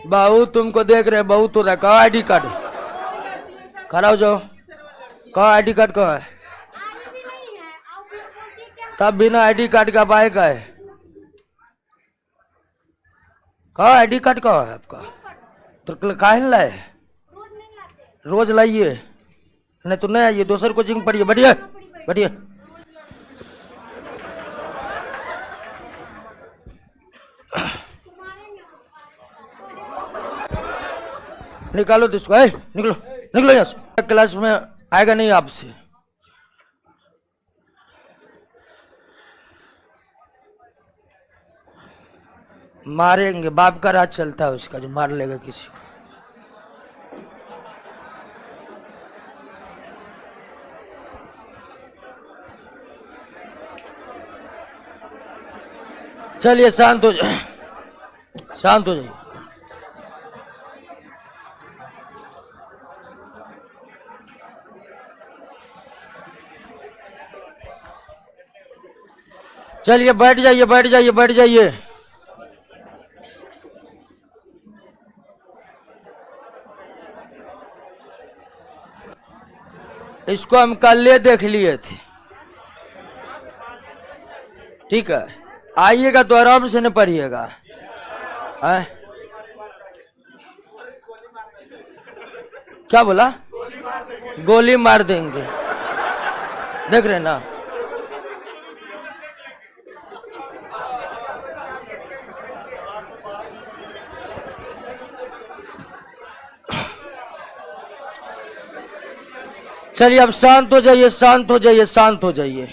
बहू तुमको देख रहे, बहू तो रहा। कहो आईडी कार्ड, खड़ा हो जाओ। कहो आईडी कार्ड कहाँ है? तब बिना आईडी कार्ड का बाइक है। कहो आईडी कार्ड कहाँ है आपका? तो काहे लाए? रोज लाइए, नहीं तो नहीं आइए, दूसर कोचिंग पढ़िए। बढ़िया बढ़िया। निकालो इसको, निकलो निकलो यहाँ से। क्लास में आएगा नहीं आपसे। मारेंगे, बाप का राज चलता है उसका, जो मार लेगा किसी को। चलिए शांत हो जाए, शांत हो जाइए। चलिए बैठ जाइए, बैठ जाइए, बैठ जाइए। इसको हम कल देख लिए थे, ठीक है। आइएगा तो आराम से न पढ़िएगा। क्या बोला? गोली मार देंगे, देख रहे ना। चलिए अब शांत हो जाइए, शांत हो जाइए, शांत हो जाइए।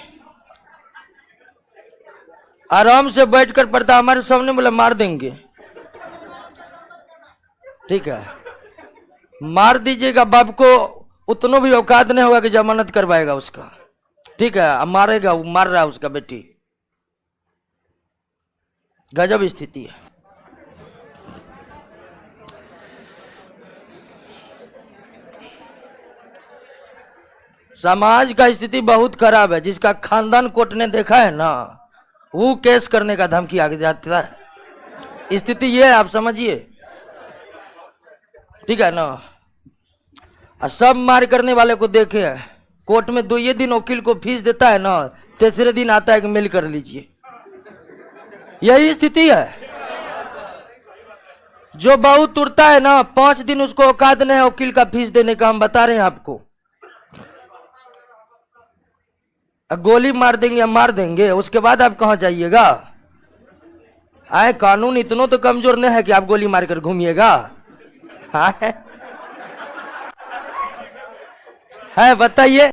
आराम से बैठकर पढ़ता। हमारे सामने बोला मार देंगे, ठीक है। मार दीजिएगा, बाप को उतना भी औकात नहीं होगा कि जमानत करवाएगा उसका, ठीक है। अब मारेगा, वो मार रहा है उसका बेटी। गजब स्थिति है। समाज का स्थिति बहुत खराब है। जिसका खानदान कोर्ट ने देखा है ना, वो केस करने का धमकी आगे जाता है। स्थिति ये है, आप समझिए, ठीक है ना। सब मार करने वाले को देखे है कोर्ट में, 2 दिन वकील को फीस देता है ना, तीसरे दिन आता है कि मेल कर लीजिए। यही स्थिति है। जो बहू तुरता है ना, 5 दिन उसको औकात नहीं है वकील का फीस देने का। हम बता रहे हैं आपको। गोली मार देंगे या मार देंगे, उसके बाद आप कहां जाइएगा? आए कानून इतना तो कमजोर नहीं है कि आप गोली मारकर घूमिएगा। है बताइए,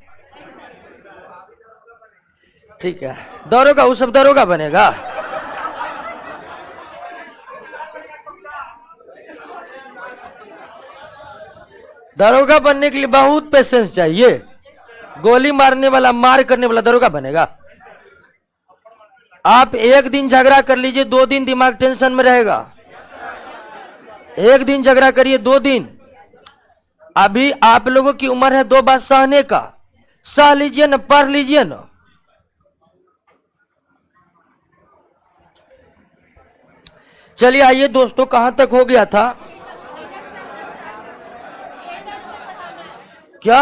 ठीक है। दरोगा, वो सब दरोगा बनेगा। दरोगा बनने के लिए बहुत पेशेंस चाहिए। गोली मारने वाला, मार करने वाला दरोगा बनेगा? आप 1 दिन झगड़ा कर लीजिए, 2 दिन दिमाग टेंशन में रहेगा। 1 दिन झगड़ा करिए, 2 दिन। अभी आप लोगों की उम्र है 2 बात सहने का। सह लीजिए ना, पढ़ लीजिए ना। चलिए आइए दोस्तों, कहां तक हो गया था? क्या?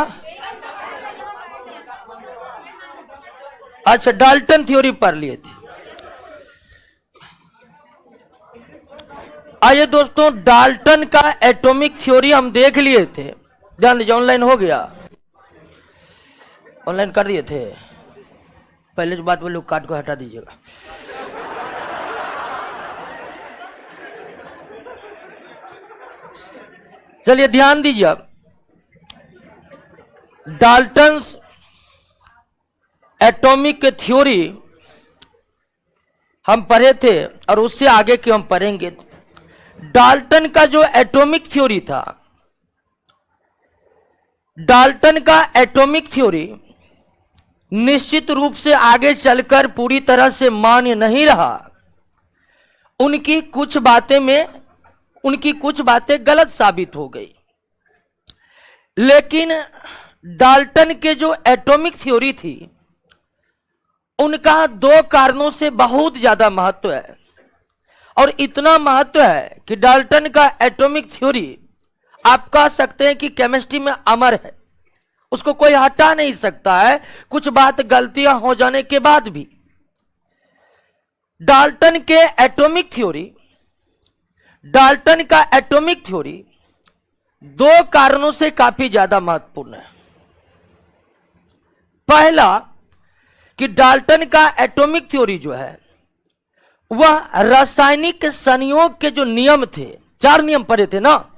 अच्छा, डाल्टन थ्योरी पढ़ लिए थे। आइए दोस्तों, डाल्टन का एटॉमिक थ्योरी हम देख लिए थे। ध्यान दीजिए, ऑनलाइन हो गया, ऑनलाइन कर दिए थे। पहले जो बात बोले कार्ड को हटा दीजिएगा। चलिए ध्यान दीजिए। अब डाल्टन्स एटॉमिक थ्योरी हम पढ़े थे, और उससे आगे की हम पढ़ेंगे। डाल्टन का जो एटॉमिक थ्योरी था, डाल्टन का एटॉमिक थ्योरी निश्चित रूप से आगे चलकर पूरी तरह से मान्य नहीं रहा। उनकी कुछ बातें गलत साबित हो गई। लेकिन डाल्टन के जो एटॉमिक थ्योरी थी, उनका 2 कारणों से बहुत ज्यादा महत्व है। और इतना महत्व है कि डाल्टन का एटॉमिक थ्योरी आप कह सकते हैं कि केमिस्ट्री में अमर है, उसको कोई हटा नहीं सकता है, कुछ बात गलतियां हो जाने के बाद भी। डाल्टन का एटॉमिक थ्योरी दो कारणों से काफी ज्यादा महत्वपूर्ण है। पहला कि डाल्टन का एटॉमिक थ्योरी जो है वह रासायनिक संयोग के जो नियम थे, 4 नियम पढ़े थे ना,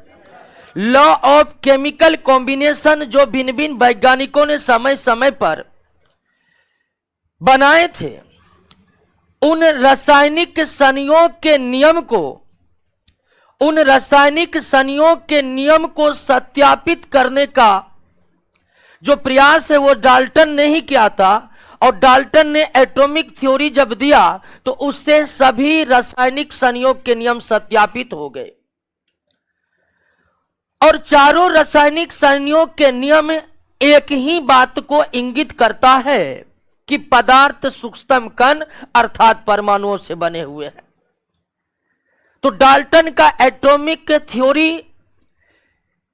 लॉ ऑफ केमिकल कॉम्बिनेशन, जो भिन्न भिन्न वैज्ञानिकों ने समय समय पर बनाए थे, उन रासायनिक संयोग के नियम को सत्यापित करने का जो प्रयास है वो डाल्टन ने ही किया था। और डाल्टन ने एटॉमिक थ्योरी जब दिया तो उससे सभी रासायनिक संयोग के नियम सत्यापित हो गए। और चारों रासायनिक संयोग के नियम एक ही बात को इंगित करता है कि पदार्थ सूक्ष्मतम कण अर्थात परमाणुओं से बने हुए हैं। तो डाल्टन का एटॉमिक थ्योरी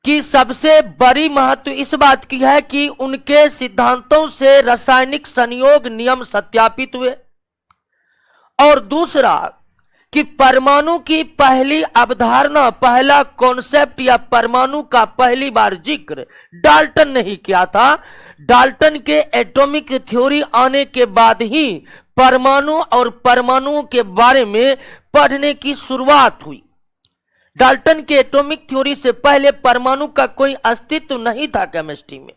की सबसे बड़ी महत्व इस बात की है कि उनके सिद्धांतों से रासायनिक संयोग नियम सत्यापित हुए, और दूसरा कि परमाणु की पहली अवधारणा, पहला कॉन्सेप्ट या परमाणु का पहली बार जिक्र डाल्टन ने ही किया था। डाल्टन के एटॉमिक थ्योरी आने के बाद ही परमाणु और परमाणुओं के बारे में पढ़ने की शुरुआत हुई। डाल्टन के एटॉमिक थ्योरी से पहले परमाणु का कोई अस्तित्व नहीं था केमिस्ट्री में।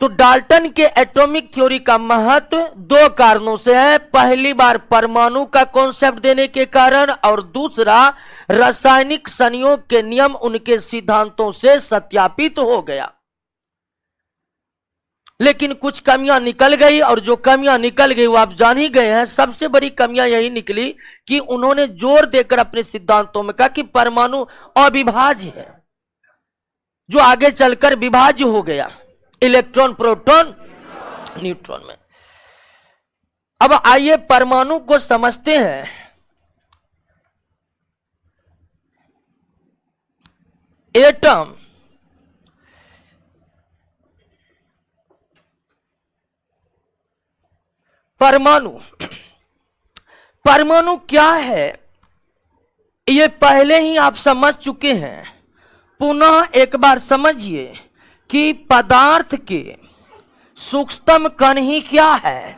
तो डाल्टन के एटॉमिक थ्योरी का महत्व 2 कारणों से है। पहली बार परमाणु का कॉन्सेप्ट देने के कारण, और दूसरा रासायनिक संयोग के नियम उनके सिद्धांतों से सत्यापित हो गया। लेकिन कुछ कमियां निकल गई, और जो कमियां निकल गई वो आप जान ही गए हैं। सबसे बड़ी कमियां यही निकली कि उन्होंने जोर देकर अपने सिद्धांतों में कहा कि परमाणु अविभाज्य है, जो आगे चलकर विभाज्य हो गया इलेक्ट्रॉन, प्रोटॉन, न्यूट्रॉन में। अब आइए परमाणु को समझते हैं। एटम परमाणु क्या है ये पहले ही आप समझ चुके हैं। पुनः एक बार समझिए कि पदार्थ के सूक्ष्मतम कण ही क्या है।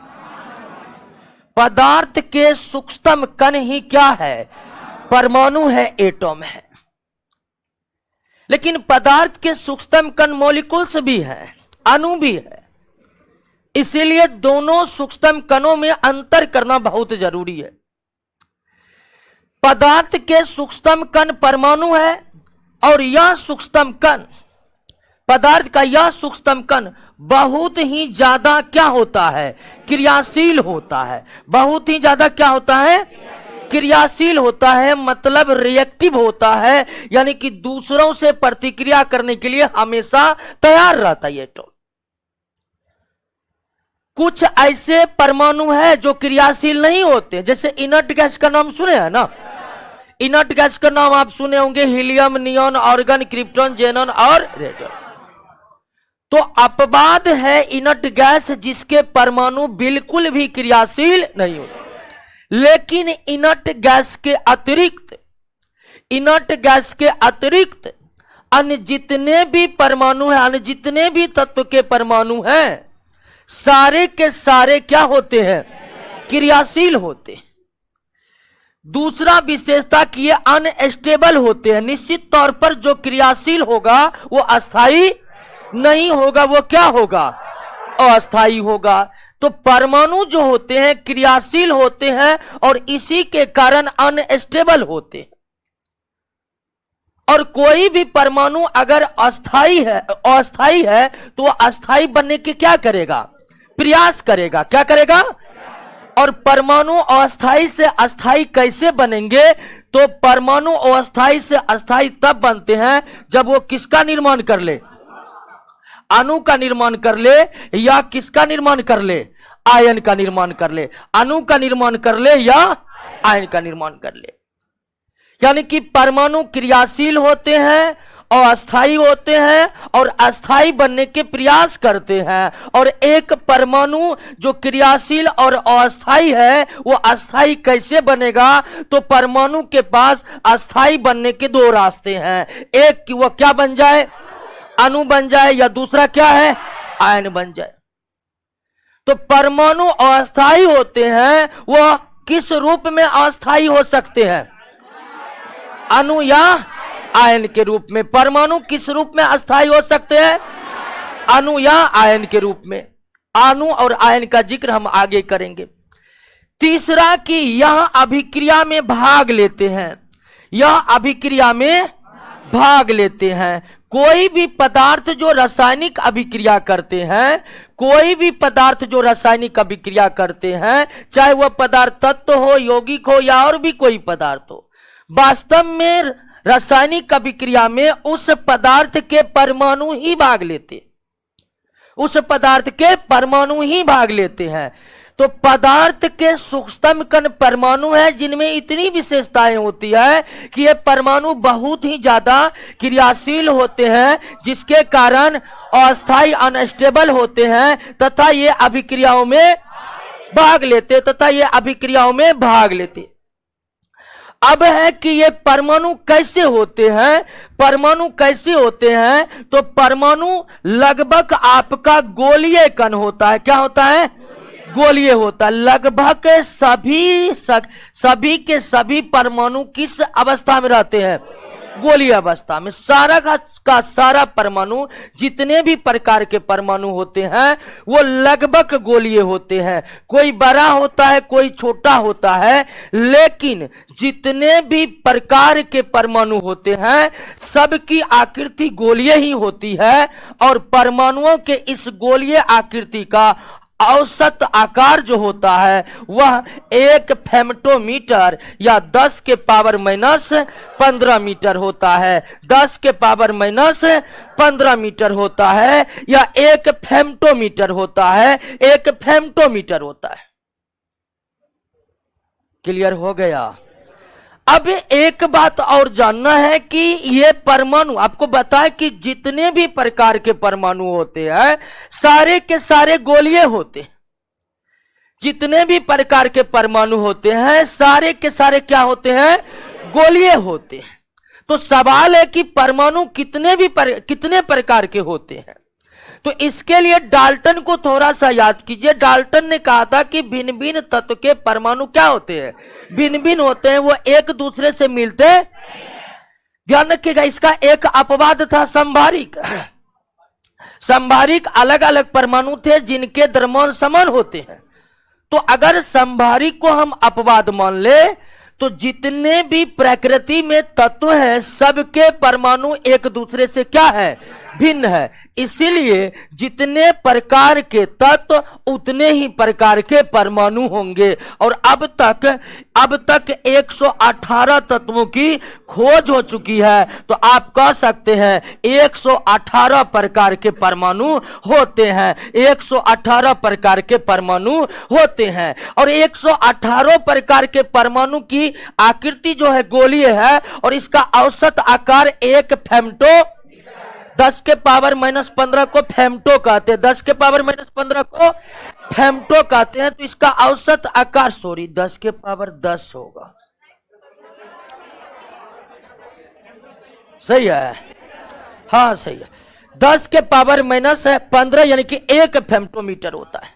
पदार्थ के सूक्ष्मतम कण ही क्या है? परमाणु है, एटम है। लेकिन पदार्थ के सूक्ष्मतम कण मॉलिक्यूल्स भी हैं, अणु भी है। इसीलिए दोनों सूक्ष्मतम कणों में अंतर करना बहुत जरूरी है। पदार्थ के सूक्ष्मतम कण परमाणु है, और यह सूक्ष्मतम कण, पदार्थ का यह सूक्ष्मतम कण बहुत ही ज्यादा क्या होता है? क्रियाशील होता है। बहुत ही ज्यादा क्या होता है? क्रियाशील होता है, मतलब रिएक्टिव होता है, यानी कि दूसरों से प्रतिक्रिया करने के लिए हमेशा तैयार रहता है। तो कुछ ऐसे परमाणु है जो क्रियाशील नहीं होते, जैसे इनर्ट गैस का नाम सुने हैं ना। इनर्ट गैस का नाम आप सुने होंगे, helium, neon, argon, krypton, xenon और रेडियम। तो अपवाद है इनर्ट गैस जिसके परमाणु बिल्कुल भी क्रियाशील नहीं होते। लेकिन इनर्ट गैस के अतिरिक्त अन्य जितने भी परमाणु हैं, अन्य जितने भी तत्व के परमाणु हैं, सारे के सारे क्या होते हैं? क्रियाशील होते हैं। दूसरा विशेषता कि ये अनस्टेबल होते हैं। निश्चित तौर पर जो क्रियाशील होगा वो अस्थाई नहीं होगा, वो क्या होगा? अस्थाई होगा। तो परमाणु जो होते हैं क्रियाशील होते हैं, और इसी के कारण अनस्टेबल होते हैं। और कोई भी परमाणु अगर अस्थाई है तो वो अस्थाई बनने के क्या करेगा? प्रयास करेगा। क्या करेगा? और परमाणु अस्थाई से अस्थाई कैसे बनेंगे? तो परमाणु अस्थाई से अस्थाई तब बनते हैं जब वो किसका निर्माण कर ले? अणु का निर्माण कर ले, या किसका निर्माण कर ले? आयन का निर्माण कर ले। अणु का निर्माण कर ले या आयन का निर्माण कर ले। यानी कि परमाणु क्रियाशील होते हैं और अस्थाई होते हैं और अस्थाई बनने के प्रयास करते हैं, और एक परमाणु जो क्रियाशील और अस्थाई है वो अस्थाई कैसे बनेगा? तो परमाणु के पास अस्थाई बनने के दो रास्ते हैं, एक कि वो क्या बन जाए, अणु बन जाए, या दूसरा क्या है, आयन बन जाए। तो परमाणु अस्थाई होते हैं, वह किस रूप में अस्थाई हो सकते हैं? अणु या आयन के रूप में। परमाणु किस रूप में अस्थाई हो सकते हैं? अणु या आयन के रूप में। अणु और आयन का जिक्र हम आगे करेंगे। तीसरा कि यह अभिक्रिया में भाग लेते हैं, यह अभिक्रिया में भाग लेते हैं। कोई भी पदार्थ जो रासायनिक अभिक्रिया करते हैं, कोई भी पदार्थ जो रासायनिक अभिक्रिया करते हैं, चाहे वह पदार्थ तत्व हो, यौगिक हो, या और भी कोई पदार्थ हो, वास्तव में रासायनिक अभिक्रिया में उस पदार्थ के परमाणु ही भाग लेते, उस पदार्थ के परमाणु ही भाग लेते हैं। तो पदार्थ के सूक्ष्मतम कण परमाणु है जिनमें इतनी विशेषताएं होती है कि ये परमाणु बहुत ही ज्यादा क्रियाशील होते हैं, जिसके कारण अस्थायी अनस्टेबल होते हैं तथा ये अभिक्रियाओं में भाग लेते अब है कि ये परमाणु कैसे होते हैं? परमाणु कैसे होते हैं? तो परमाणु लगभग आपका गोलीय कण होता है। क्या होता है? गोलीय होता है। लगभग सभी के सभी परमाणु किस अवस्था में रहते हैं? गोलीय अवस्था में। सारा का सारा परमाणु, जितने भी प्रकार के परमाणु होते हैं वो लगभग गोलीय होते हैं। कोई बड़ा होता है, कोई छोटा होता है, लेकिन जितने भी प्रकार के परमाणु होते हैं सबकी आकृति गोलीय ही होती है, और परमाणुओं के इस गोलीय आकृति का औसत आकार जो होता है वह 1 फेम्टोमीटर या 10 के पावर माइनस 15 मीटर होता है। 10 के पावर माइनस 15 मीटर होता है, या 1 फेम्टोमीटर होता है। 1 फेम्टोमीटर होता है। क्लियर हो गया? अब एक बात और जानना है कि ये परमाणु, आपको बताया कि जितने भी प्रकार के परमाणु होते हैं सारे के सारे गोलीय होते हैं। जितने भी प्रकार के परमाणु होते हैं सारे के सारे क्या होते हैं? गोलीय होते हैं। तो सवाल है कि परमाणु कितने प्रकार के होते हैं? तो इसके लिए डाल्टन को थोड़ा सा याद कीजिए। डाल्टन ने कहा था कि भिन्न भिन्न तत्व के परमाणु क्या होते हैं? भिन्न भिन्न होते हैं, वो एक दूसरे से मिलते। ध्यान रखिएगा, इसका एक अपवाद था संभारिक। संभारिक अलग अलग परमाणु थे जिनके द्रव्यमान समान होते हैं। तो अगर संभारिक को हम अपवाद मान ले तो जितने भी प्रकृति में तत्व हैं सबके परमाणु एक दूसरे से क्या है? भिन्न है। इसीलिए जितने प्रकार के तत्व उतने ही प्रकार के परमाणु होंगे। और अब तक 118 तत्वों की खोज हो चुकी है। तो आप कह सकते हैं 118 प्रकार के परमाणु होते हैं। 118 प्रकार के परमाणु होते हैं, और 118 प्रकार के परमाणु की आकृति जो है गोलीय है, और इसका औसत आकार 1 फेम्टो, 10 के पावर माइनस 15 को फेम्टो कहते हैं। 10 के पावर माइनस 15 को फेम्टो कहते हैं। तो इसका औसत आकार 10 के पावर 10 होगा। सही है? हाँ सही है। 10 के पावर माइनस 15 यानी कि 1 फेम्टोमीटर होता है।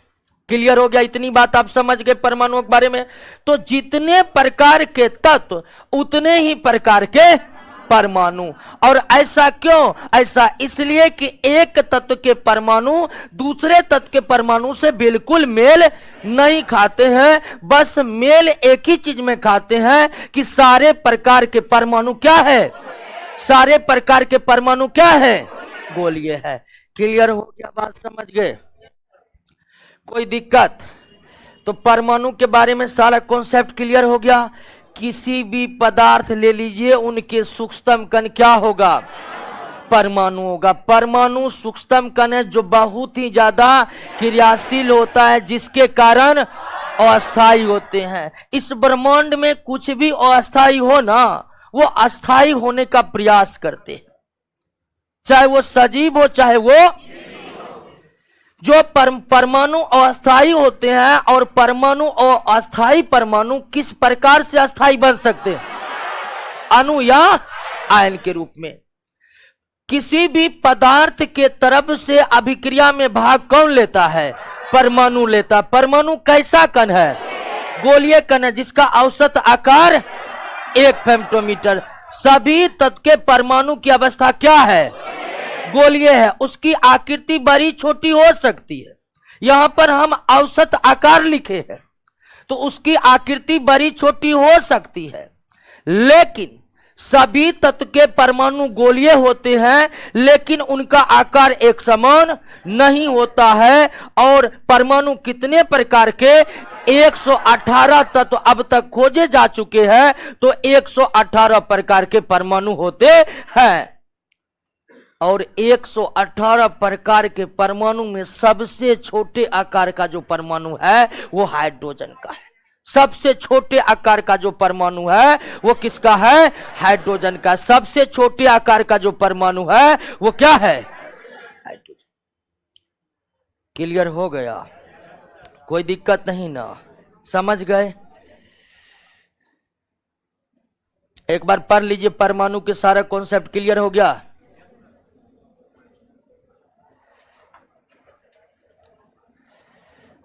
क्लियर हो गया? इतनी बात आप समझ गए परमाणुओं के बारे में। तो जितने प्रकार के तत्व उतने ही प्रकार के परमाणु। और ऐसा क्यों? ऐसा इसलिए कि एक तत्व के परमाणु दूसरे तत्व के परमाणु से बिल्कुल मेल नहीं खाते हैं। बस मेल एक ही चीज में खाते हैं कि सारे प्रकार के परमाणु क्या है? सारे प्रकार के परमाणु क्या है? गोलीय है। क्लियर हो गया? बात समझ गए? कोई दिक्कत? तो परमाणु के बारे में सारा कॉन्सेप्ट क्लियर हो गया। किसी भी पदार्थ ले लीजिए, उनके सूक्ष्मतम कण क्या होगा? परमाणु होगा। परमाणु सूक्ष्मतम कण है जो बहुत ही ज्यादा क्रियाशील होता है, जिसके कारण अस्थाई होते हैं। इस ब्रह्मांड में कुछ भी अस्थाई हो ना, वो अस्थाई होने का प्रयास करते हैं, चाहे वो सजीव हो चाहे वो। जो परमाणु अस्थाई होते हैं, और परमाणु और अस्थाई परमाणु किस प्रकार से अस्थाई बन सकते हैं? अणु या आयन के रूप में। किसी भी पदार्थ के तरफ से अभिक्रिया में भाग कौन लेता है? परमाणु लेता। परमाणु कैसा कण है? गोलीय कण है, जिसका औसत आकार 1 फेम्टोमीटर। सभी तत्व के परमाणु की अवस्था क्या है? गोलीय है। उसकी आकृति बड़ी छोटी हो सकती है, यहां पर हम औसत आकार लिखे हैं, तो उसकी आकृति बड़ी छोटी हो सकती है, लेकिन सभी तत्व के परमाणु गोलीय होते हैं, लेकिन उनका आकार एक समान नहीं होता है। और परमाणु कितने प्रकार के? 118 तत्व अब तक खोजे जा चुके हैं, तो 118 प्रकार के परमाणु होते हैं। और 118 प्रकार के परमाणु में सबसे छोटे आकार का जो परमाणु है वो हाइड्रोजन का है। सबसे छोटे आकार का जो परमाणु है वो किसका है? हाइड्रोजन का। सबसे छोटे आकार का जो परमाणु है वो क्या है? हाइड्रोजन। क्लियर हो गया? कोई दिक्कत नहीं ना? समझ गए? एक बार पढ़ लीजिए, परमाणु के सारा कॉन्सेप्ट क्लियर हो गया?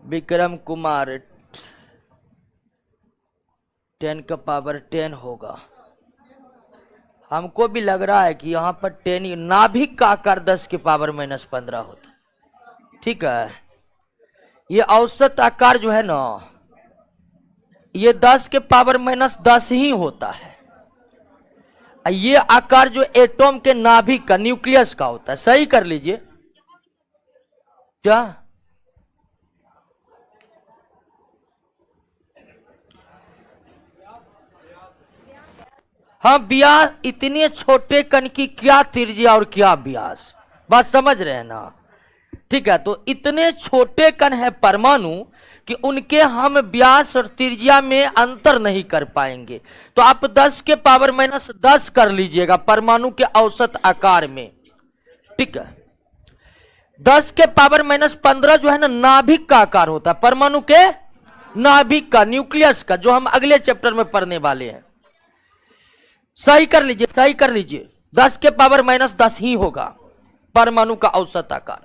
विक्रम कुमार 10 का पावर 10 होगा। हमको भी लग रहा है कि यहां पर 10, नाभिक का आकार 10 के पावर -15 होता है। ठीक है, ये औसत आकार जो है ना, ये 10 के पावर -10 ही होता है। ये आकार जो एटॉम के नाभिक का, न्यूक्लियस का होता है। सही कर लीजिए क्या? हाँ, व्यास। इतने छोटे कण की क्या त्रिज्या और क्या व्यास, बात समझ रहे हैं ना? ठीक है, तो इतने छोटे कण है परमाणु कि उनके हम व्यास और त्रिज्या में अंतर नहीं कर पाएंगे। तो आप 10 के पावर -10 कर लीजिएगा परमाणु के औसत आकार में। ठीक है, 10 के पावर -15 जो है ना, नाभिक का आकार होता है। परमाणु के नाभिक का, न्यूक्लियस का, जो हम अगले चैप्टर में पढ़ने वाले हैं। सही कर लीजिए, सही कर लीजिए। 10 के पावर -10 ही होगा परमाणु का औसत आकार।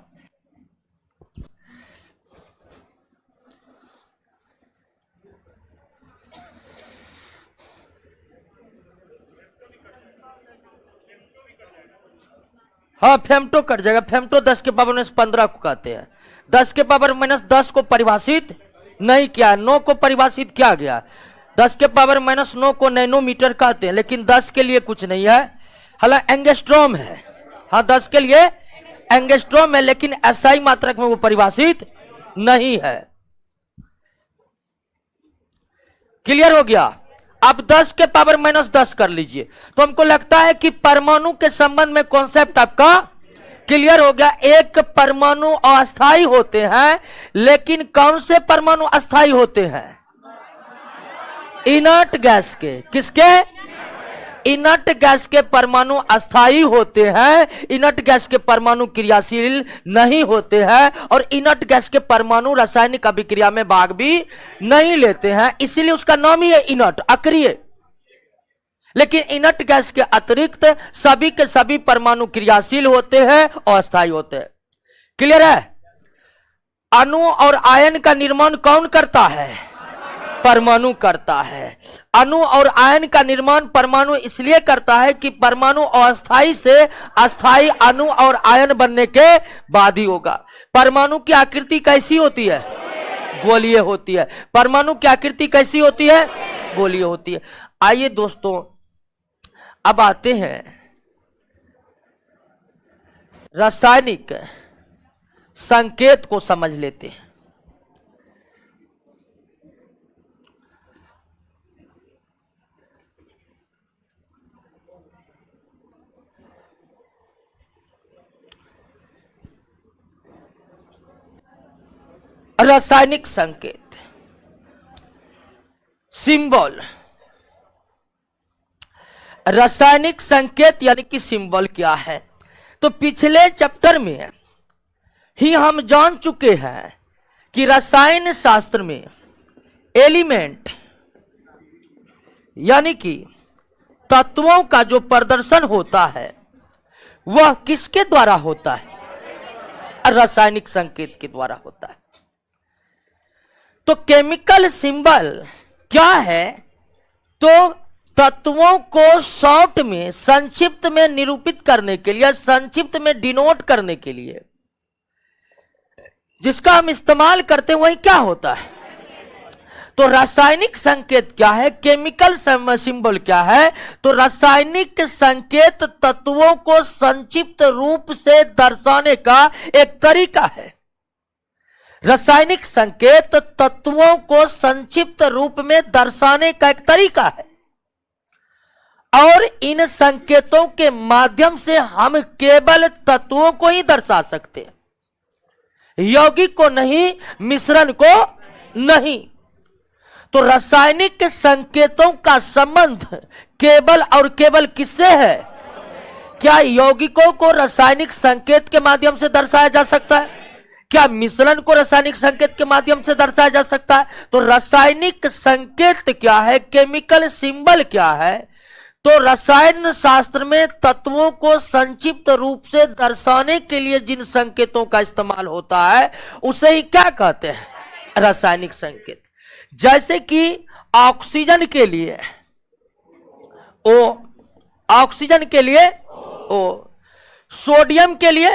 हाँ, फेम्टो कट जाएगा। फेम्टो 10 के पावर -15 को कहते हैं। 10 के पावर -10 को परिभाषित नहीं किया, 9 को परिभाषित किया गया। 10 के पावर -9 को नैनोमीटर कहते हैं, लेकिन 10 के लिए कुछ नहीं है। हालांकि एंगस्ट्रॉम है। हाँ, 10 के लिए एंगस्ट्रॉम है, लेकिन एसआई मात्रक में वो परिभाषित नहीं है। क्लियर हो गया? अब 10 के पावर -10 कर लीजिए, तो हमको लगता है कि परमाणु के संबंध में कॉन्सेप्ट आपका क्लियर हो गया। एक परमाणु अस्थाई होते हैं, लेकिन कौन से परमाणु अस्थाई होते हैं? इनर्ट गैस के। किसके? इनर्ट गैस के परमाणु अस्थाई होते हैं। इनर्ट गैस के परमाणु क्रियाशील नहीं होते हैं, और इनर्ट गैस के परमाणु रासायनिक अभिक्रिया में भाग भी नहीं लेते हैं, इसीलिए उसका नाम ही है इनर्ट, अक्रिय। लेकिन इनर्ट गैस के अतिरिक्त सभी के सभी परमाणु क्रियाशील होते हैं और अस्थाई होते हैं। क्लियर है? अणु और आयन का निर्माण कौन करता है? परमाणु करता है। अणु और आयन का निर्माण परमाणु इसलिए करता है कि परमाणु अस्थाई से अस्थाई अणु और आयन बनने के बाद ही होगा। परमाणु की आकृति कैसी होती है? गोलीय होती है। परमाणु की आकृति कैसी होती है? गोलीय होती है। आइए दोस्तों, अब आते हैं रासायनिक संकेत को समझ लेते हैं। रासायनिक संकेत सिंबल, रासायनिक संकेत यानी कि सिंबल क्या है। तो पिछले चैप्टर में ही हम जान चुके हैं कि रसायन शास्त्र में एलिमेंट यानी कि तत्वों का जो प्रदर्शन होता है वह किसके द्वारा होता है? रासायनिक संकेत के द्वारा होता है। तो केमिकल सिंबल क्या है? तो तत्वों को शॉर्ट में, संक्षिप्त में निरूपित करने के लिए, संक्षिप्त में डिनोट करने के लिए जिसका हम इस्तेमाल करते हैं वही क्या होता है? तो रासायनिक संकेत क्या है? केमिकल सिंबल क्या है? तो रासायनिक संकेत तत्वों को संक्षिप्त रूप से दर्शाने का एक तरीका है। रासायनिक संकेत तत्वों को संक्षिप्त रूप में दर्शाने का एक तरीका है और इन संकेतों के माध्यम से हम केवल तत्वों को ही दर्शा सकते हैं, यौगिक को नहीं, मिश्रण को नहीं। तो रासायनिक संकेतों का संबंध केवल और केवल किससे है? क्या यौगिकों को रासायनिक संकेत के माध्यम से दर्शाया जा सकता है? क्या मिश्रण को रासायनिक संकेत के माध्यम से दर्शाया जा सकता है? तो रासायनिक संकेत क्या है? केमिकल सिंबल क्या है? तो रसायन शास्त्र में तत्वों को संक्षिप्त रूप से दर्शाने के लिए जिन संकेतों का इस्तेमाल होता है उसे ही क्या कहते हैं? रासायनिक संकेत। जैसे कि ऑक्सीजन के लिए O, ऑक्सीजन के लिए O, सोडियम के लिए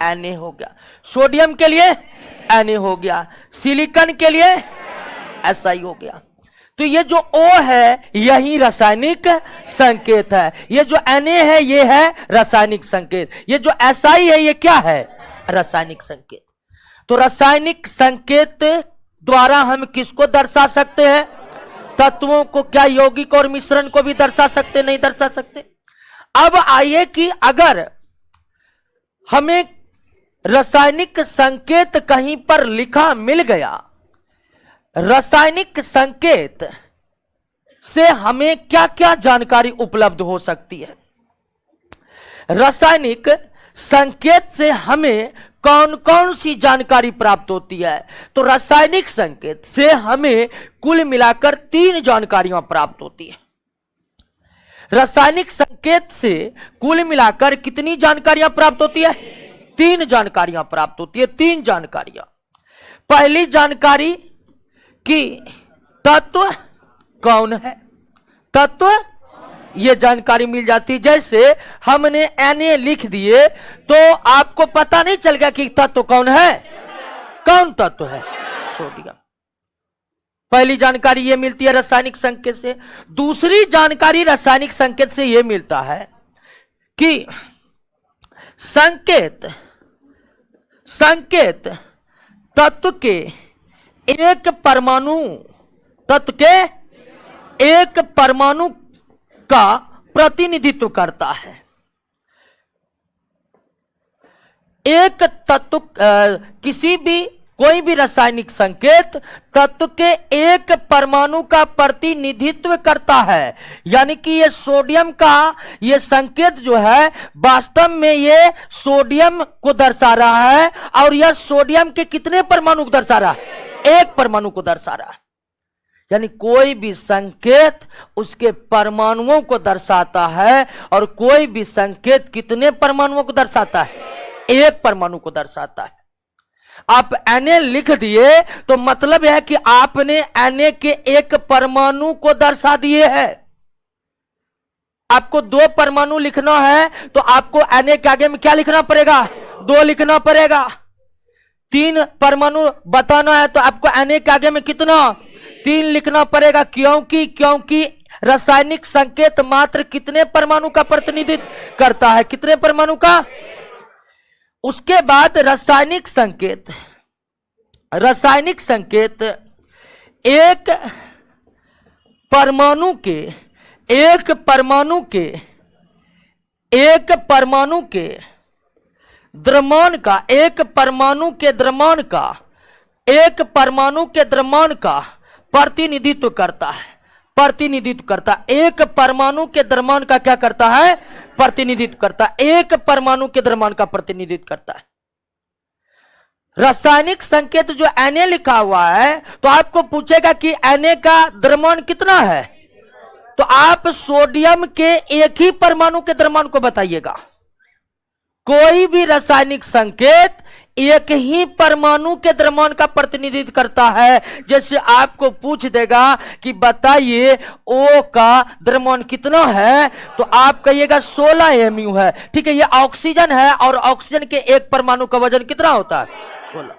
Na हो गया, सोडियम के लिए Na हो गया, सिलिकॉन के लिए Si हो गया। तो ये जो O है यही रासायनिक संकेत है, ये जो Na है ये है रासायनिक संकेत, ये जो Si है ये क्या है? रासायनिक संकेत। तो रासायनिक संकेत द्वारा हम किसको दर्शा सकते हैं? तत्वों को। क्या यौगिक और मिश्रण को भी दर्शा सकते? नहीं दर्शा सकते। अब आइए कि अगर हमें रासायनिक संकेत कहीं पर लिखा मिल गया, रासायनिक संकेत से हमें क्या क्या जानकारी उपलब्ध हो सकती है? रासायनिक संकेत से हमें कौन कौन सी जानकारी प्राप्त होती है? तो रासायनिक संकेत से हमें कुल मिलाकर 3 जानकारियां प्राप्त होती है। रासायनिक संकेत से कुल मिलाकर कितनी जानकारियां प्राप्त होती है? 3 जानकारियां प्राप्त होती है। 3 जानकारियां। पहली जानकारी कि तत्व कौन है, तत्व ये जानकारी मिल जाती है। जैसे हमने Na लिख दिए तो आपको पता नहीं चल गया कि तत्व कौन है? कौन तत्व है? सोडियम। पहली जानकारी ये मिलती है रासायनिक संकेत से। दूसरी जानकारी रासायनिक संकेत से ये मिलता है कि संकेत तत्व के एक परमाणु का प्रतिनिधित्व करता है। एक तत्व किसी भी कोई भी रासायनिक संकेत तत्व के एक परमाणु का प्रतिनिधित्व करता है। यानी कि ये सोडियम का ये संकेत जो है वास्तव में ये सोडियम को दर्शा रहा है और यह सोडियम के कितने परमाणु को दर्शा रहा है? एक परमाणु को दर्शा रहा है। यानी कोई भी संकेत उसके परमाणुओं को दर्शाता है और कोई भी संकेत कितने परमाणुओं को दर्शाता है? एक परमाणु को दर्शाता है। आप Na लिख दिए तो मतलब है कि आपने Na के एक परमाणु को दर्शा दिए है। आपको 2 परमाणु लिखना है तो आपको Na के आगे में क्या लिखना पड़ेगा? 2 लिखना पड़ेगा। 3 परमाणु बताना है तो आपको Na के आगे में कितना? 3 लिखना पड़ेगा। क्योंकि रासायनिक संकेत मात्र कितने परमाणु का प्रतिनिधित्व करता है? कितने परमाणु का? उसके बाद रासायनिक संकेत एक परमाणु के द्रव्यमान का एक परमाणु के द्रव्यमान का प्रतिनिधित्व करता है, प्रतिनिधित्व करता है। एक परमाणु के द्रव्यमान का क्या करता है? प्रतिनिधित्व करता है। एक परमाणु के द्रव्यमान का प्रतिनिधित्व करता है। रासायनिक संकेत जो Na लिखा हुआ है, तो आपको पूछेगा कि Na का द्रव्यमान कितना है, तो आप सोडियम के एक ही परमाणु के द्रव्यमान को बताइएगा। कोई भी रासायनिक संकेत एक ही परमाणु के द्रव्यमान का प्रतिनिधित्व करता है। जैसे आपको पूछ देगा कि बताइए O का द्रव्यमान कितना है, तो आप कहिएगा 16 mu है। ठीक है, ये ऑक्सीजन है और ऑक्सीजन के एक परमाणु का वजन कितना होता है? 16।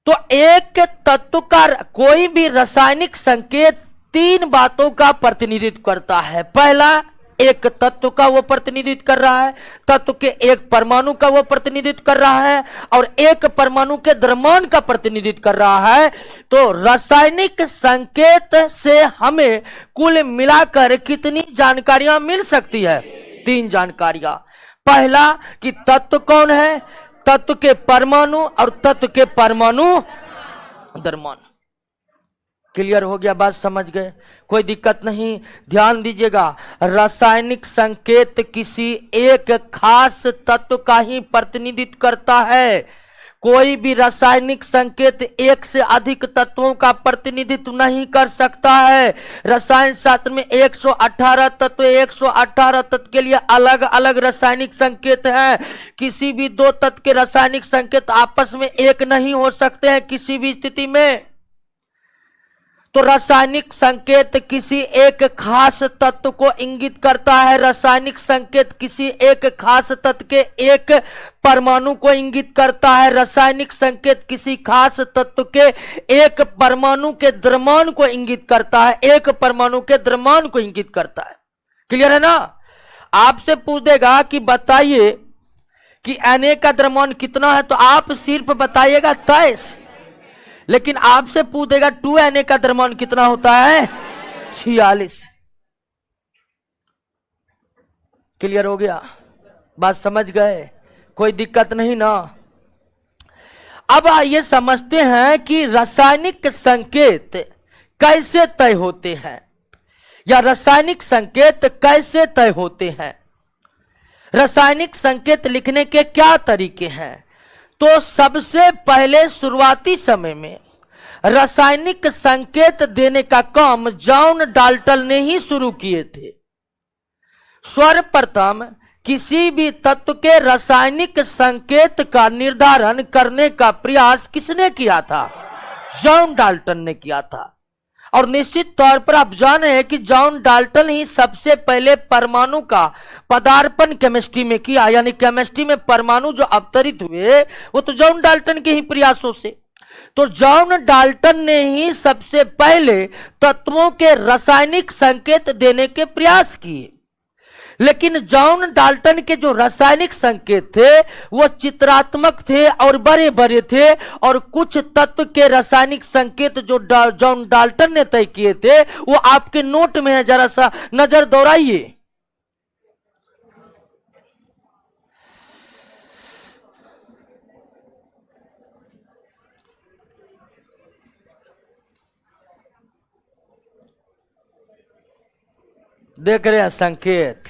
तो एक तत्व का कोई भी रासायनिक संकेत 3 बातों का प्रतिनिधित्व करता है। पहला, एक तत्व का वो प्रतिनिधित्व कर रहा है, तत्व के एक परमाणु का वो प्रतिनिधित्व कर रहा है, और एक परमाणु के द्रव्यमान का प्रतिनिधित्व कर रहा है। तो रासायनिक संकेत से हमें कुल मिलाकर कितनी जानकारियां मिल सकती है? 3 जानकारियां। पहला कि तत्व कौन है, तत्व के परमाणु और तत्व के परमाणु द्रव्यमान। क्लियर हो गया? बात समझ गए? कोई दिक्कत नहीं। ध्यान दीजिएगा, रासायनिक संकेत किसी एक खास तत्व का ही प्रतिनिधित्व करता है। कोई भी रासायनिक संकेत एक से अधिक तत्वों का प्रतिनिधित्व नहीं कर सकता है। रसायन शास्त्र में 118 तत्व, 118 तत्व के लिए अलग अलग रासायनिक संकेत हैं। किसी भी 2 तत्व के रासायनिक संकेत आपस में एक नहीं हो सकते हैं किसी भी स्थिति में। तो रासायनिक संकेत किसी एक खास तत्व को इंगित करता है। रासायनिक संकेत किसी एक खास तत्व के एक परमाणु को इंगित करता है। रासायनिक संकेत किसी खास तत्व के एक परमाणु के द्रव्यमान को इंगित करता है, एक परमाणु के द्रव्यमान को इंगित करता है। क्लियर है ना? आपसे पूछ देगा कि बताइए कि Na का द्रव्यमान कितना है, तो आप सिर्फ बताइएगा 23। लेकिन आपसे पूछ देगा 2Na का द्रव्यमान कितना होता है? 46। क्लियर हो गया? बात समझ गए? कोई दिक्कत नहीं ना? अब आइए समझते हैं कि रासायनिक संकेत कैसे तय होते हैं, या रासायनिक संकेत कैसे तय होते हैं। रासायनिक संकेत लिखने के क्या तरीके हैं? तो सबसे पहले शुरुआती समय में रासायनिक संकेत देने का काम जॉन डाल्टन ने ही शुरू किए थे। सर्वप्रथम किसी भी तत्व के रासायनिक संकेत का निर्धारण करने का प्रयास किसने किया था? जॉन डाल्टन ने किया था। और निश्चित तौर पर आप जाने हैं कि जॉन डाल्टन ही सबसे पहले परमाणु का पदार्पण केमिस्ट्री में किया, यानी केमिस्ट्री में परमाणु जो अवतरित हुए वो तो जॉन डाल्टन के ही प्रयासों से। तो जॉन डाल्टन ने ही सबसे पहले तत्वों के रासायनिक संकेत देने के प्रयास किए। लेकिन जॉन डाल्टन के जो रासायनिक संकेत थे वो चित्रात्मक थे और बड़े बड़े थे, और कुछ तत्व के रासायनिक संकेत जो जॉन डाल्टन ने तय किए थे वो आपके नोट में है, जरा सा नजर दौड़ाइए। देख रहे हैं संकेत?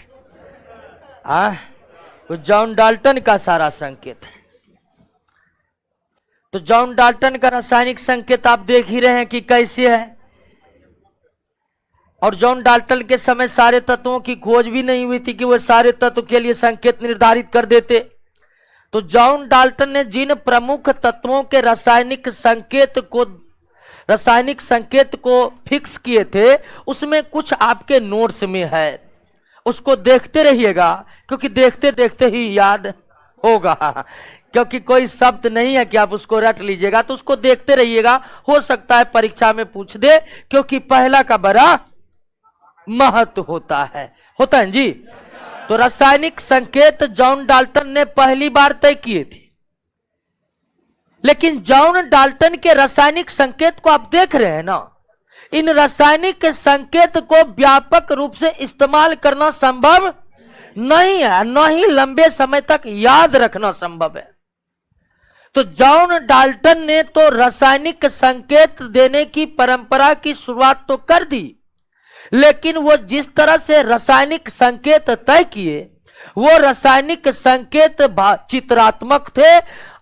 वो जॉन डाल्टन का सारा संकेत है। तो जॉन डाल्टन का रासायनिक संकेत आप देख ही रहे हैं कि कैसे है। और जॉन डाल्टन के समय सारे तत्वों की खोज भी नहीं हुई थी कि वो सारे तत्व के लिए संकेत निर्धारित कर देते। तो जॉन डाल्टन ने जिन प्रमुख तत्वों के रासायनिक संकेत को फिक्स किए थे उसमें कुछ आपके नोट्स में है, उसको देखते रहिएगा, क्योंकि देखते देखते ही याद होगा। क्योंकि कोई शब्द नहीं है कि आप उसको रट लीजिएगा, तो उसको देखते रहिएगा। हो सकता है परीक्षा में पूछ दे, क्योंकि पहला का बड़ा महत्व होता है जी। तो रासायनिक संकेत जॉन डाल्टन ने पहली बार तय किए थे। लेकिन जॉन डाल्टन के रासायनिक संकेत को आप देख रहे हैं ना, इन रासायनिक संकेत को व्यापक रूप से इस्तेमाल करना संभव नहीं है, न ही लंबे समय तक याद रखना संभव है। तो जॉन डाल्टन ने तो रासायनिक संकेत देने की परंपरा की शुरुआत तो कर दी, लेकिन वो जिस तरह से रासायनिक संकेत तय किए वो रासायनिक संकेत चित्रात्मक थे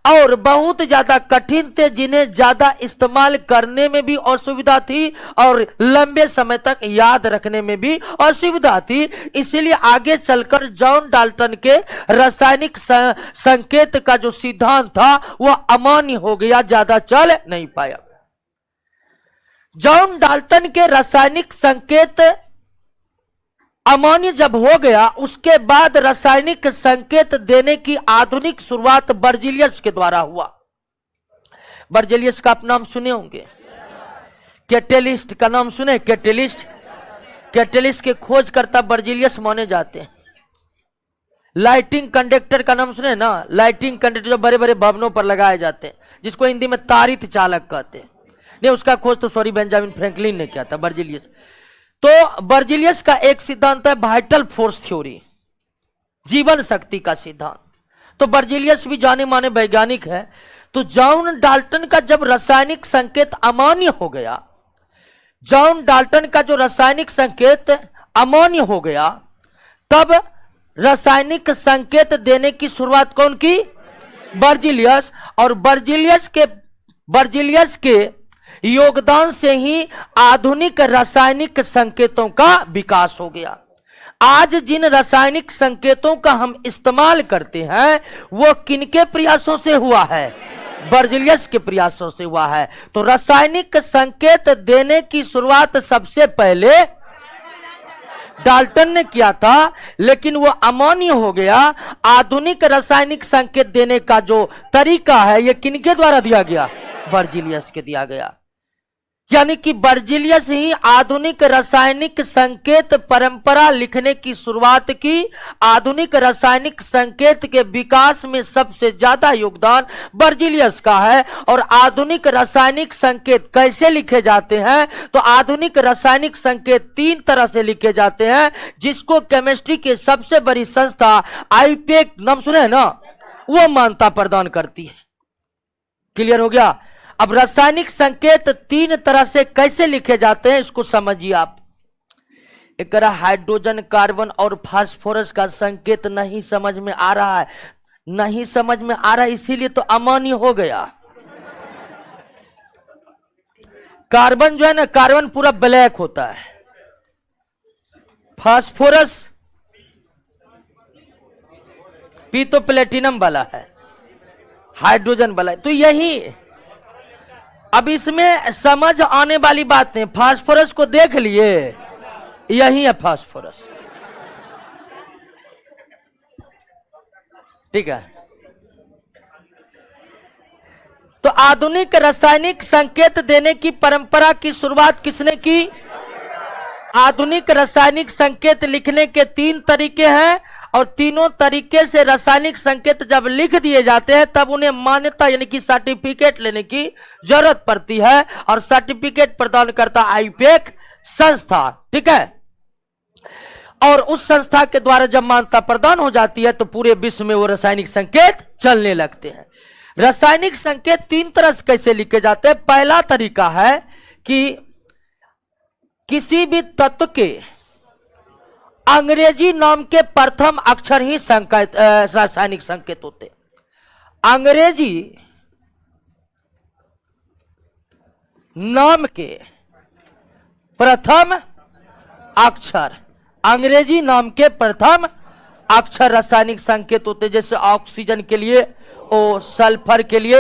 और बहुत ज्यादा कठिन थे, जिन्हें ज्यादा इस्तेमाल करने में भी असुविधा थी और लंबे समय तक याद रखने में भी असुविधा थी। इसीलिए आगे चलकर जॉन डाल्टन के रासायनिक संकेत का जो सिद्धांत था वह अमान्य हो गया, ज्यादा चल नहीं पाया। जॉन डाल्टन के रासायनिक संकेत अमान्य जब हो गया, उसके बाद रासायनिक संकेत देने की आधुनिक शुरुआत बर्जीलियस के द्वारा हुआ। बर्जीलियस का आप नाम सुने होंगे, कैटेलिस्ट का नाम सुने, कैटेलिस्ट के खोजकर्ता बर्जीलियस माने जाते हैं। लाइटिंग कंडक्टर का नाम सुने ना, लाइटिंग कंडक्टर जो बड़े बड़े भवनों पर लगाए जाते हैं, जिसको हिंदी में तारित चालक कहते हैं। नहीं, उसका खोज तो बेंजामिन फ्रैंकलिन ने किया था, बर्जीलियस। तो बर्जीलियस का एक सिद्धांत है वाइटल फोर्स थ्योरी, जीवन शक्ति का सिद्धांत। तो बर्जीलियस भी जाने माने वैज्ञानिक है। तो जॉन डाल्टन का जब रासायनिक संकेत अमान्य हो गया, जॉन डाल्टन का जो रासायनिक संकेत अमान्य हो गया, तब रासायनिक संकेत देने की शुरुआत कौन की? बर्जीलियस। और बर्जीलियस के योगदान से ही आधुनिक रासायनिक संकेतों का विकास हो गया। आज जिन रासायनिक संकेतों का हम इस्तेमाल करते हैं वो किनके प्रयासों से हुआ है? बर्जीलियस के प्रयासों से हुआ है। तो रासायनिक संकेत देने की शुरुआत सबसे पहले डाल्टन ने किया था, लेकिन वो अमान्य हो गया। आधुनिक रासायनिक संकेत देने का जो तरीका है ये किनके द्वारा दिया गया? बर्जीलियस के दिया गया। यानी कि बर्जीलियस ही आधुनिक रासायनिक संकेत परंपरा लिखने की शुरुआत की। आधुनिक रासायनिक संकेत के विकास में सबसे ज्यादा योगदान बर्जीलियस का है। और आधुनिक रासायनिक संकेत कैसे लिखे जाते हैं? तो आधुनिक रासायनिक संकेत 3 तरह से लिखे जाते हैं, जिसको केमिस्ट्री की सबसे बड़ी संस्था आईपीएक, नाम सुने हैं ना, वो मान्यता प्रदान करती है। क्लियर हो गया? अब रासायनिक संकेत 3 तरह से कैसे लिखे जाते हैं इसको समझिए आप। एक हाइड्रोजन, कार्बन और फास्फोरस का संकेत नहीं समझ में आ रहा है, नहीं समझ में आ रहा है, इसीलिए तो अमान्य हो गया। कार्बन जो है ना, कार्बन पूरा ब्लैक होता है। फास्फोरस पी तो प्लेटिनम वाला है, हाइड्रोजन वाला है। तो यही अब इसमें समझ आने वाली बात है। फास्फोरस को देख लिए, यही है फास्फोरस, ठीक है। तो आधुनिक रासायनिक संकेत देने की परंपरा की शुरुआत किसने की? आधुनिक रासायनिक संकेत लिखने के 3 तरीके हैं और तीनों तरीके से रासायनिक संकेत जब लिख दिए जाते हैं तब उन्हें मान्यता यानी कि सर्टिफिकेट लेने की जरूरत पड़ती है, और सर्टिफिकेट प्रदान करता आईपीएक संस्था, ठीक है। और उस संस्था के द्वारा जब मान्यता प्रदान हो जाती है तो पूरे विश्व में वो रासायनिक संकेत चलने लगते हैं। रासायनिक संकेत 3 तरह से कैसे लिखे जाते हैं? पहला तरीका है कि किसी भी तत्व के अंग्रेजी नाम के प्रथम अक्षर ही संकेत रासायनिक संकेत होते। अंग्रेजी नाम के प्रथम अक्षर, अंग्रेजी नाम के प्रथम अक्षर रासायनिक संकेत होते। जैसे ऑक्सीजन के लिए ओ, सल्फर के लिए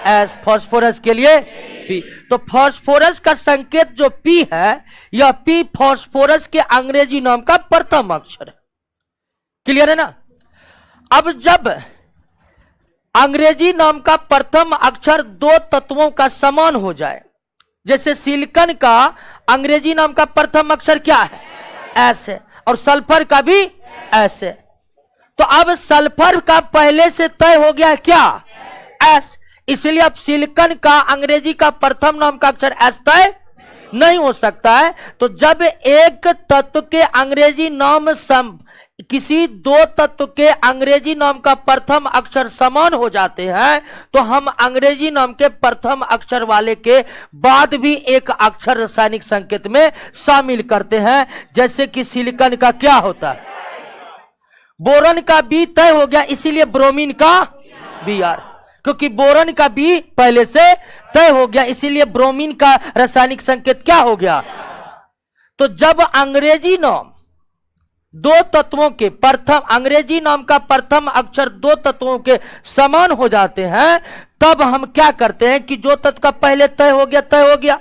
एस, फास्फोरस के लिए पी। तो फास्फोरस का संकेत जो पी है, यह पी फास्फोरस के अंग्रेजी नाम का प्रथम अक्षर है। क्लियर है ना? अब जब अंग्रेजी नाम का प्रथम अक्षर 2 तत्वों का समान हो जाए, जैसे सिलिकॉन का अंग्रेजी नाम का प्रथम अक्षर क्या है? एस है, और सल्फर का भी एस है। तो अब सल्फर का पहले से तय हो गया क्या? एस। इसलिए अब सिलिकॉन का अंग्रेजी का प्रथम नाम का अक्षर एस तय नहीं हो सकता है। तो जब एक तत्व के अंग्रेजी नाम किसी दो तत्व के अंग्रेजी नाम का प्रथम अक्षर समान हो जाते हैं तो हम अंग्रेजी नाम के प्रथम अक्षर वाले के बाद भी एक अक्षर रासायनिक संकेत में शामिल करते हैं। जैसे कि सिलिकॉन का क्या होता है, बोरन का बी तय हो गया, इसीलिए ब्रोमीन का बी आर, क्योंकि बोरन का बी पहले से तय हो गया, इसीलिए ब्रोमीन का रासायनिक संकेत क्या हो गया। तो जब अंग्रेजी नाम दो तत्वों के प्रथम, अंग्रेजी नाम का प्रथम अक्षर दो तत्वों के समान हो जाते हैं, तब हम क्या करते हैं कि जो तत्व का पहले तय हो गया,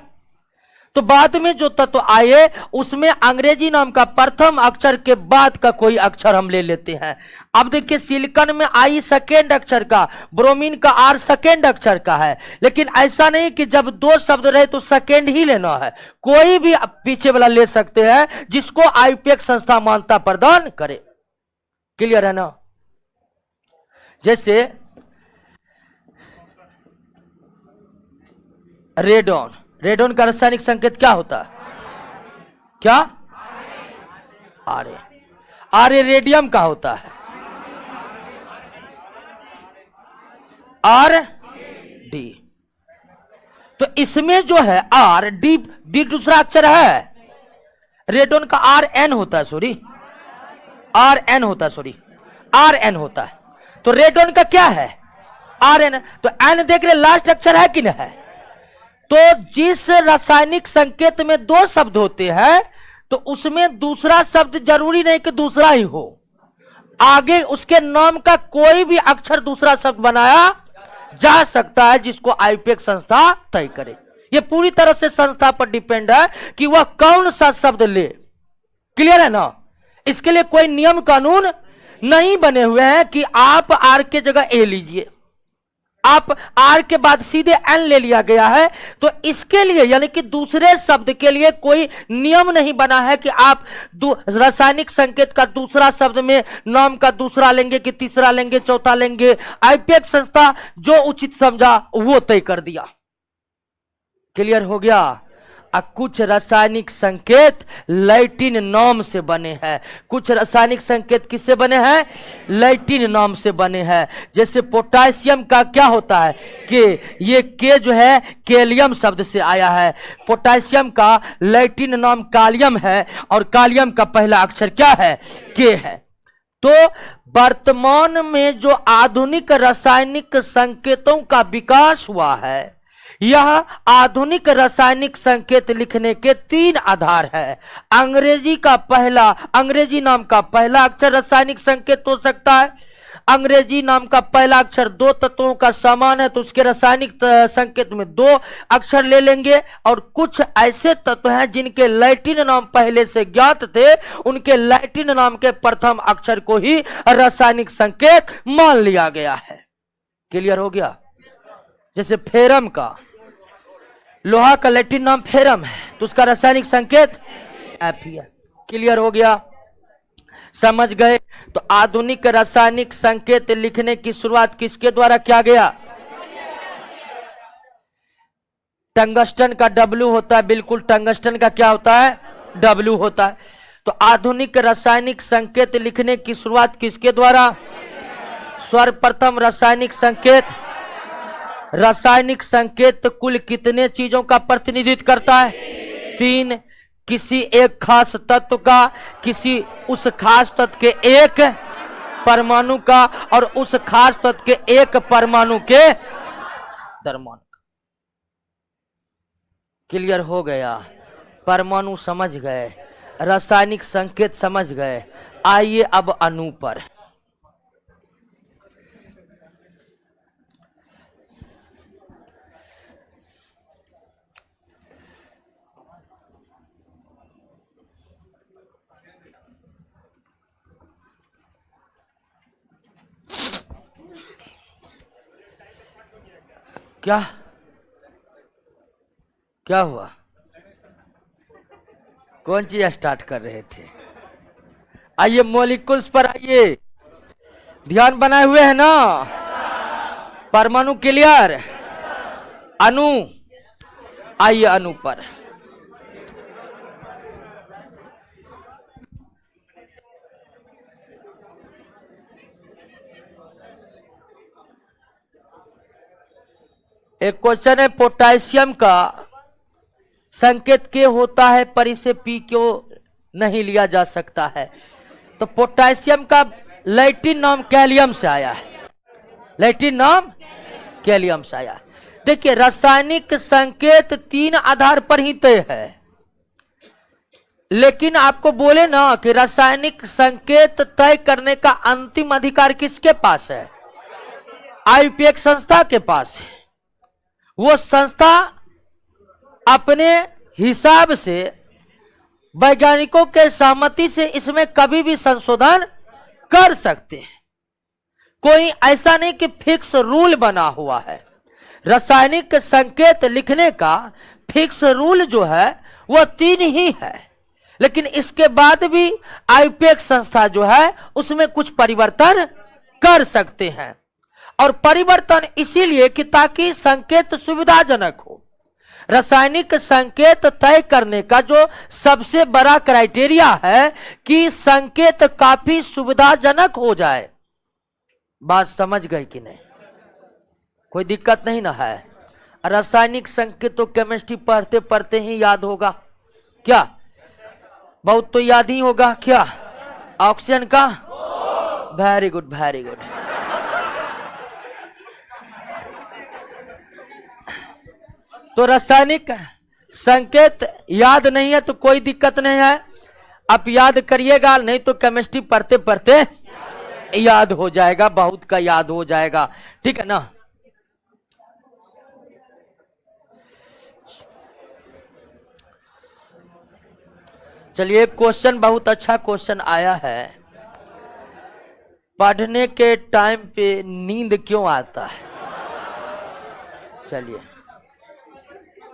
तो बाद में जो तत्व आए उसमें अंग्रेजी नाम का प्रथम अक्षर के बाद का कोई अक्षर हम ले लेते हैं। अब देखिए सिलिकॉन में आई सेकेंड अक्षर का, ब्रोमीन का आर सेकेंड अक्षर का है, लेकिन ऐसा नहीं कि जब दो शब्द रहे तो सेकेंड ही लेना है, कोई भी पीछे वाला ले सकते हैं जिसको आईपीएक्स संस्था मान्यता प्रदान करे। क्लियर है ना। जैसे रेडॉन, रेडॉन का रासायनिक संकेत क्या होता है, क्या, आरे। आरे रेडियम का होता है आर डी। तो इसमें जो है आर डी, डी दूसरा अक्षर है, रेडॉन का आर एन होता है, सॉरी आर एन होता है, सॉरी आर एन होता है। तो रेडॉन का क्या है, आर एन। तो एन देख रहे लास्ट अक्षर है कि नहीं है। तो जिस रासायनिक संकेत में दो शब्द होते हैं तो उसमें दूसरा शब्द जरूरी नहीं कि दूसरा ही हो, आगे उसके नाम का कोई भी अक्षर दूसरा शब्द बनाया जा सकता है जिसको आईपीएक्स संस्था तय करे। यह पूरी तरह से संस्था पर डिपेंड है कि वह कौन सा शब्द ले। क्लियर है ना। इसके लिए कोई नियम कानून नहीं बने हुए हैं कि आप आर के जगह ए लीजिए, आप आर के बाद सीधे एन ले लिया गया है। तो इसके लिए यानी कि दूसरे शब्द के लिए कोई नियम नहीं बना है कि आप रासायनिक संकेत का दूसरा शब्द में नाम का दूसरा लेंगे कि तीसरा लेंगे, चौथा लेंगे। आईपीएक्स संस्था जो उचित समझा वो तय कर दिया। क्लियर हो गया। कुछ रासायनिक संकेत लैटिन नाम से बने हैं, कुछ रासायनिक संकेत किससे बने हैं, लैटिन नाम से बने हैं। जैसे पोटेशियम का क्या होता है, के, ये के जो है कैलियम शब्द से आया है। पोटेशियम का लैटिन नाम कालियम है और कालियम का पहला अक्षर क्या है, के है। तो वर्तमान में जो आधुनिक रासायनिक संकेतों का विकास हुआ है, यह आधुनिक रासायनिक संकेत लिखने के तीन आधार है। अंग्रेजी नाम का पहला अक्षर रासायनिक संकेत हो सकता है। अंग्रेजी नाम का पहला अक्षर दो तत्वों का समान है तो उसके रासायनिक संकेत में दो अक्षर ले लेंगे। और कुछ ऐसे तत्व हैं जिनके लैटिन नाम पहले से ज्ञात थे, उनके लैटिन नाम के प्रथम अक्षर को ही रासायनिक संकेत मान लिया गया है। क्लियर हो गया। जैसे फेरम का, लोहा का लैटिन नाम फेरम है तो उसका रासायनिक संकेत एफ ही है। क्लियर हो गया, समझ गए। तो आधुनिक रासायनिक संकेत लिखने की शुरुआत किसके द्वारा किया गया, टंगस्टन का डब्ल्यू होता है, बिल्कुल टंगस्टन का क्या होता है, डब्ल्यू होता है। तो आधुनिक रासायनिक संकेत लिखने की शुरुआत किसके द्वारा, सर्वप्रथम रासायनिक संकेत। रासायनिक संकेत कुल कितने चीजों का प्रतिनिधित्व करता है, तीन। किसी एक खास तत्व का, किसी उस खास तत्व के एक परमाणु का और उस खास तत्व के एक परमाणु के द्रव्यमान। क्लियर हो गया। परमाणु समझ गए, रासायनिक संकेत समझ गए। आइए अब अणु पर। क्या क्या हुआ, कौन चीज स्टार्ट कर रहे थे। आइए मॉलिक्यूल्स पर आइए, ध्यान बनाए हुए है ना। परमाणु क्लियर, अणु। आइए अणु पर। एक क्वेश्चन है, पोटेशियम का संकेत के होता है पर इसे पी क्यों नहीं लिया जा सकता है? तो पोटेशियम का लैटिन नाम कैलियम से आया है, लैटिन नाम कैलियम से आया है। देखिए रासायनिक संकेत 3 आधार पर ही तय है, लेकिन आपको बोले ना कि रासायनिक संकेत तय करने का अंतिम अधिकार किसके पास है? आईयूपीएक संस्था के पास है। वो संस्था अपने हिसाब से वैज्ञानिकों के सहमति से इसमें कभी भी संशोधन कर सकते हैं। कोई ऐसा नहीं कि फिक्स रूल बना हुआ है। रासायनिक संकेत लिखने का फिक्स रूल जो है वह 3 ही है, लेकिन इसके बाद भी आईयूपीएक संस्था जो है उसमें कुछ परिवर्तन कर सकते हैं। और परिवर्तन इसीलिए कि ताकि संकेत सुविधाजनक हो। रासायनिक संकेत तय करने का जो सबसे बड़ा क्राइटेरिया है कि संकेत काफी सुविधाजनक हो जाए। बात समझ गए कि नहीं? कोई दिक्कत नहीं ना है? रासायनिक संकेत तो केमिस्ट्री पढ़ते पढ़ते ही याद होगा क्या? बहुत तो याद ही होगा क्या? ऑक्सीजन का, वेरी गुड वेरी गुड। तो रासायनिक संकेत याद नहीं है तो कोई दिक्कत नहीं है, आप याद करिएगा, नहीं तो केमिस्ट्री पढ़ते पढ़ते याद हो जाएगा, बहुत का याद हो जाएगा। ठीक है ना? चलिए क्वेश्चन बहुत अच्छा क्वेश्चन आया है, पढ़ने के टाइम पे नींद क्यों आता है? चलिए,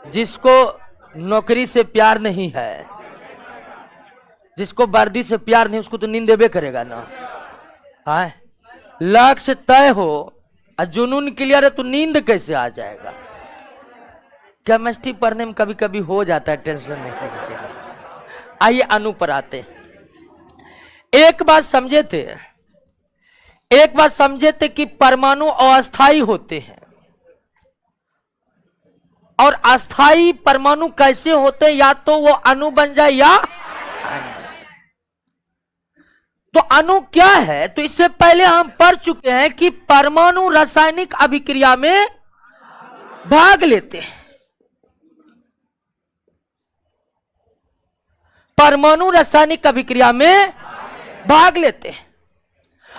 जिसको नौकरी से प्यार नहीं है, जिसको वर्दी से प्यार नहीं, उसको तो नींद देबे करेगा ना। हाँ, लक्ष्य तय हो और जुनून क्लियर है तो नींद कैसे आ जाएगा? केमिस्ट्री पढ़ने में कभी कभी हो जाता है, टेंशन नहीं। आइए अणु पर आते। एक बात समझे थे कि परमाणु अस्थायी होते हैं, और अस्थायी परमाणु कैसे होते हैं? या तो वो अणु बन जाए या तो अणु क्या है? तो इससे पहले हम पढ़ चुके हैं कि परमाणु रासायनिक अभिक्रिया में भाग लेते हैं। परमाणु रासायनिक अभिक्रिया में भाग लेते हैं,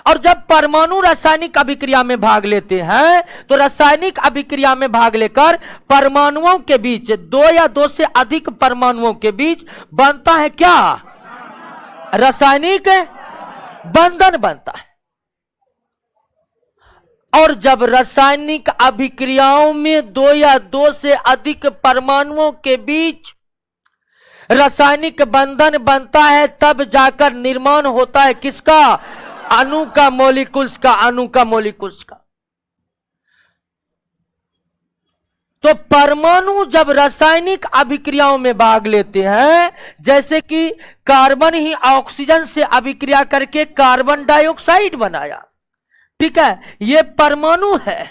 और जब परमाणु रासायनिक अभिक्रिया में भाग लेते हैं तो रासायनिक अभिक्रिया में भाग लेकर परमाणुओं के बीच, 2 या 2 से अधिक परमाणुओं के बीच बनता है क्या? रासायनिक बंधन बनता है। और जब रासायनिक अभिक्रियाओं में 2 या 2 से अधिक परमाणुओं के बीच रासायनिक बंधन बनता है, तब जाकर निर्माण होता है किसका? अणु का, मॉलिक्यूल्स का, अणु का, मॉलिक्यूल्स का। तो परमाणु जब रासायनिक अभिक्रियाओं में भाग लेते हैं, जैसे कि कार्बन ही ऑक्सीजन से अभिक्रिया करके कार्बन डाइऑक्साइड बनाया, ठीक है, ये परमाणु है,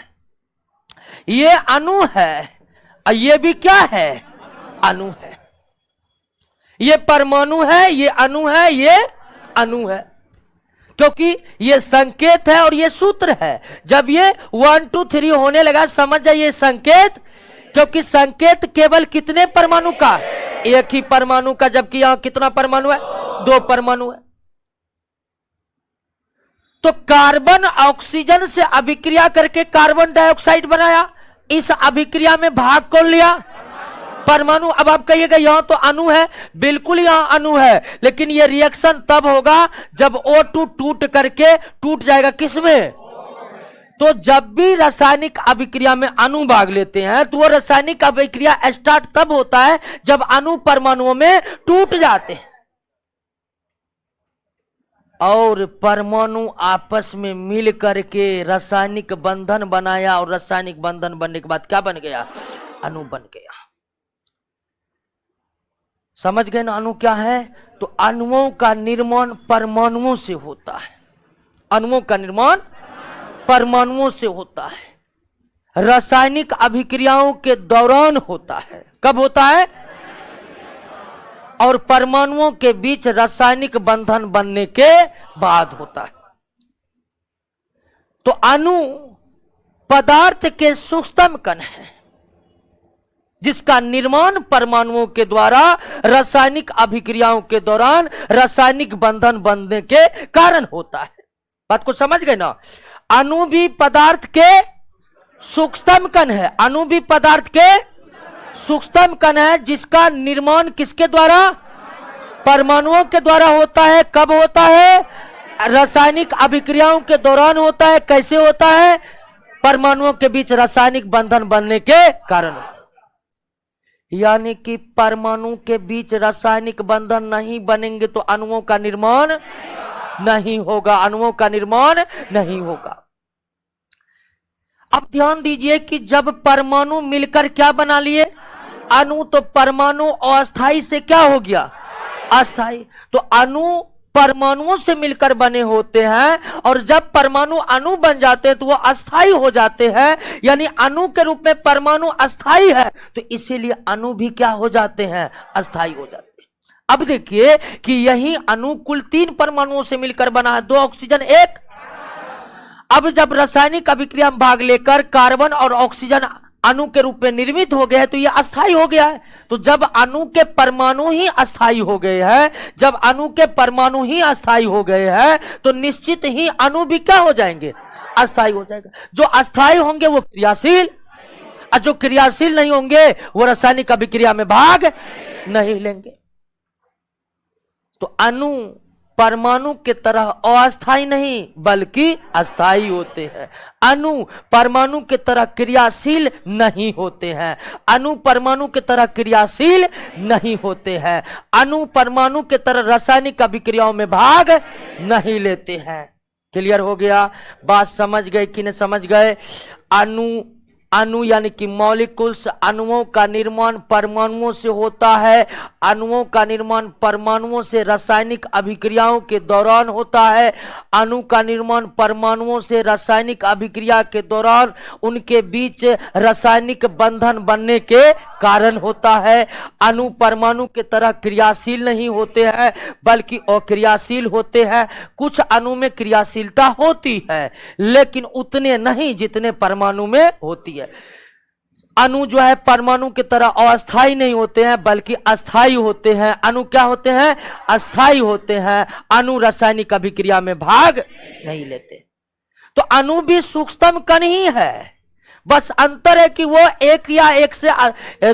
ये अणु है, और ये भी क्या है? अणु है। ये परमाणु है, ये अणु है, ये अणु है, क्योंकि ये संकेत है और ये सूत्र है। जब ये 1 2 3 होने लगा, समझ जाइए संकेत, क्योंकि संकेत केवल कितने परमाणु का? एक ही परमाणु का, जबकि यहां कितना परमाणु है? 2 परमाणु है। तो कार्बन ऑक्सीजन से अभिक्रिया करके कार्बन डाइऑक्साइड बनाया, इस अभिक्रिया में भाग कौन लिया? परमाणु। अब आप कहिएगा यहां तो अणु है, बिल्कुल यहां अणु है, लेकिन यह रिएक्शन तब होगा जब O2 टूट करके टूट जाएगा किसमें? तो जब भी रासायनिक अभिक्रिया में अणु भाग लेते हैं तो वो रासायनिक अभिक्रिया स्टार्ट तब होता है जब अणु परमाणुओं में टूट जाते हैं, और परमाणु आपस में मिल करके रासायनिक बंधन बनाया, और रासायनिक बंधन बनने के बाद क्या बन गया? अणु बन गया। समझ गए ना अणु क्या है? तो अणुओं का निर्माण परमाणुओं से होता है, अणुओं का निर्माण परमाणुओं से होता है। रासायनिक अभिक्रियाओं के दौरान होता है। कब होता है? और परमाणुओं के बीच रासायनिक बंधन बनने के बाद होता है। तो अणु पदार्थ के सूक्ष्मतम कण है जिसका निर्माण परमाणुओं के द्वारा रासायनिक अभिक्रियाओं के दौरान रासायनिक बंधन बनने के कारण होता है। बात को समझ गए ना? अणु भी पदार्थ के सूक्ष्मतम कण है। अणु भी पदार्थ के सूक्ष्मतम कण है जिसका निर्माण किसके द्वारा? परमाणुओं के द्वारा होता है। कब होता है? रासायनिक अभिक्रियाओं के दौरान होता है। कैसे होता है? परमाणुओं के बीच रासायनिक बंधन बनने के कारण। यानी कि परमाणु के बीच रासायनिक बंधन नहीं बनेंगे तो अणुओं का निर्माण नहीं होगा। अणुओं का निर्माण नहीं होगा। अब ध्यान दीजिए कि जब परमाणु मिलकर क्या बना लिए? अणु। तो परमाणु अस्थाई से क्या हो गया? अस्थाई। तो अणु परमाणुओं से मिलकर बने होते हैं और जब परमाणु अणु बन जाते हैं तो वो अस्थाई हो जाते हैं। यानी अणु के रूप में परमाणु अस्थाई है तो इसीलिए अणु भी क्या हो जाते हैं? अस्थाई हो जाते हैं। अब देखिए कि यही अणु कुल 3 परमाणुओं से मिलकर बना है, 2 ऑक्सीजन 1। अब जब रासायनिक अभिक्रिया में भाग लेकर कार्बन और ऑक्सीजन अणु के रूप में निर्मित हो गए हैं तो यह अस्थाई हो गया है। तो जब अणु के परमाणु ही अस्थाई हो गए हैं, जब अणु के परमाणु ही अस्थाई हो गए हैं तो निश्चित ही अणु भी क्या हो जाएंगे? अस्थाई हो जाएगा। जो अस्थाई होंगे वो क्रियाशील, और जो क्रियाशील नहीं होंगे वो रासायनिक अभिक्रिया में भाग नहीं लेंगे। तो अणु परमाणु के तरह अस्थाई नहीं बल्कि अस्थाई होते हैं। अणु परमाणु के तरह क्रियाशील नहीं होते हैं। अणु परमाणु के तरह क्रियाशील नहीं होते हैं। अणु परमाणु के तरह रासायनिक अभिक्रियाओं में भाग नहीं लेते हैं। क्लियर हो गया? बात समझ गए कि नहीं समझ गए? अणु यानी कि मॉलिक्यूल्स, अणुओं का निर्माण परमाणुओं से होता है। अणुओं का निर्माण परमाणुओं से रासायनिक अभिक्रियाओं के दौरान होता है। अणु का निर्माण परमाणुओं से रासायनिक अभिक्रिया के दौरान उनके बीच रासायनिक बंधन बनने के कारण होता है। अणु परमाणु के तरह क्रियाशील नहीं होते हैं बल्कि अक्रियाशील होते हैं। कुछ अणु में क्रियाशीलता होती है लेकिन उतने नहीं जितने परमाणु में होती है। अणु जो है परमाणु की तरह अस्थाई नहीं होते हैं बल्कि अस्थाई होते हैं। अणु क्या होते हैं? अस्थाई होते हैं। अणु रासायनिक अभिक्रिया में भाग नहीं लेते। तो अणु भी सूक्ष्मतम कण ही है, बस अंतर है कि वो एक या एक से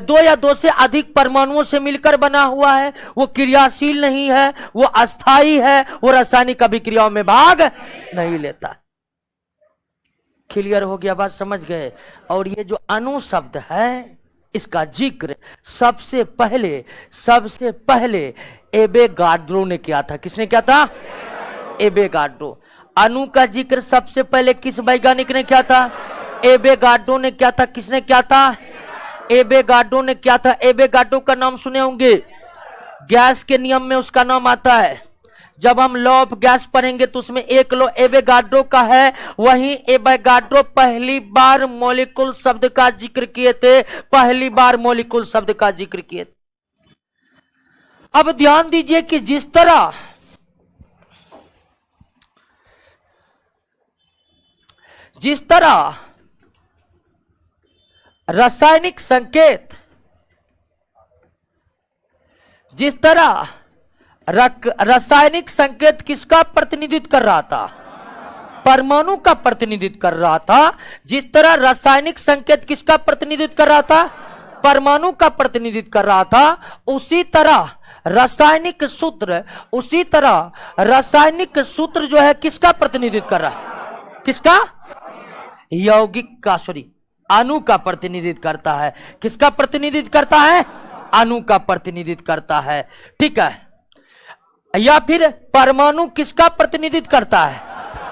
2 या 2 से अधिक परमाणुओं से मिलकर बना हुआ है। वो क्रियाशील नहीं है, वो अस्थाई है, वो रासायनिक अभिक्रियाओं में भाग नहीं लेता। क्लियर हो गया? बात समझ गए? और ये जो अणु शब्द है इसका जिक्र सबसे पहले एवोगाड्रो ने किया था। किसने किया था? एवोगाड्रो। अणु का जिक्र सबसे पहले किस वैज्ञानिक ने किया था? एवोगाड्रो ने किया था। किसने किया था? एवोगाड्रो ने किया था। एवोगाड्रो का नाम सुने होंगे, गैस के नियम में उसका नाम आता है। जब हम लॉ ऑफ गैस पढ़ेंगे तो उसमें एक लॉ एवोगाड्रो का है। वहीं एवोगाड्रो पहली बार मॉलिक्यूल शब्द का जिक्र किए थे, पहली बार मॉलिक्यूल शब्द का जिक्र किए थे। अब ध्यान दीजिए कि जिस तरह रासायनिक संकेत, रासायनिक संकेत किसका प्रतिनिधित्व कर रहा था? परमाणु का प्रतिनिधित्व कर रहा था। जिस तरह रासायनिक संकेत किसका प्रतिनिधित्व कर रहा था? परमाणु का प्रतिनिधित्व कर रहा था। उसी तरह रासायनिक सूत्र जो है किसका प्रतिनिधित्व कर रहा है? किसका? यौगिक का, अणु का प्रतिनिधित्व करता है। किसका प्रतिनिधित्व करता है? अणु का प्रतिनिधित्व करता है। ठीक है? या फिर परमाणु किसका प्रतिनिधित्व करता है?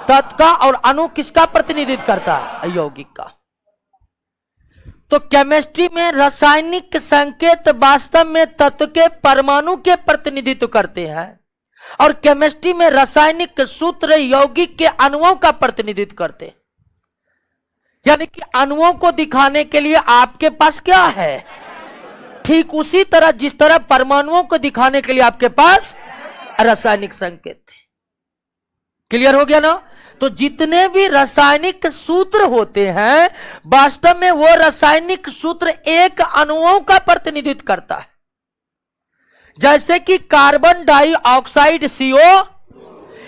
तत्व का। और अणु किसका प्रतिनिधित्व करता है? यौगिक का। तो केमिस्ट्री में रासायनिक संकेत वास्तव में तत्व के परमाणु के प्रतिनिधित्व करते हैं और केमिस्ट्री में रासायनिक सूत्र यौगिक के अणुओं का प्रतिनिधित्व करते हैं। यानी कि अणुओं को दिखाने के लिए आपके पास क्या है? ठीक उसी तरह जिस तरह परमाणुओं को दिखाने के लिए आपके पास रासायनिक संकेत थे। क्लियर हो गया ना? तो जितने भी रासायनिक सूत्र होते हैं वास्तव में वो रासायनिक सूत्र एक अणुओं का प्रतिनिधित्व करता है। जैसे कि कार्बन डाइऑक्साइड CO,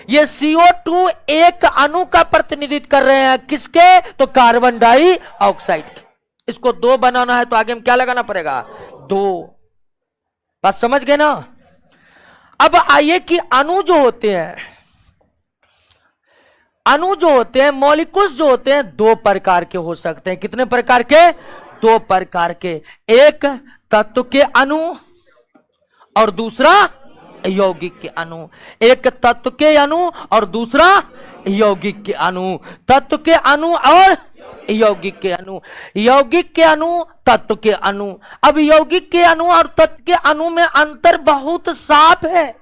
ये CO2 एक अणु का प्रतिनिधित्व कर रहे हैं। किसके? तो कार्बन डाइऑक्साइड के। इसको 2 बनाना है तो आगे में क्या लगाना पड़ेगा? 2। बात समझ गए ना? अब आइए कि अणु जो होते हैं, अणु जो होते हैं, मॉलिक्यूल्स जो होते हैं 2 प्रकार के हो सकते हैं। कितने प्रकार के? 2 प्रकार के। एक तत्व के अणु और दूसरा यौगिक के अणु। एक तत्व के अणु और दूसरा यौगिक के अणु। तत्व के अणु और यौगिक के अणु। यौगिक के अणु, तत्व के अणु। अब यौगिक के अणु और तत्व के अणु में अंतर बहुत साफ है।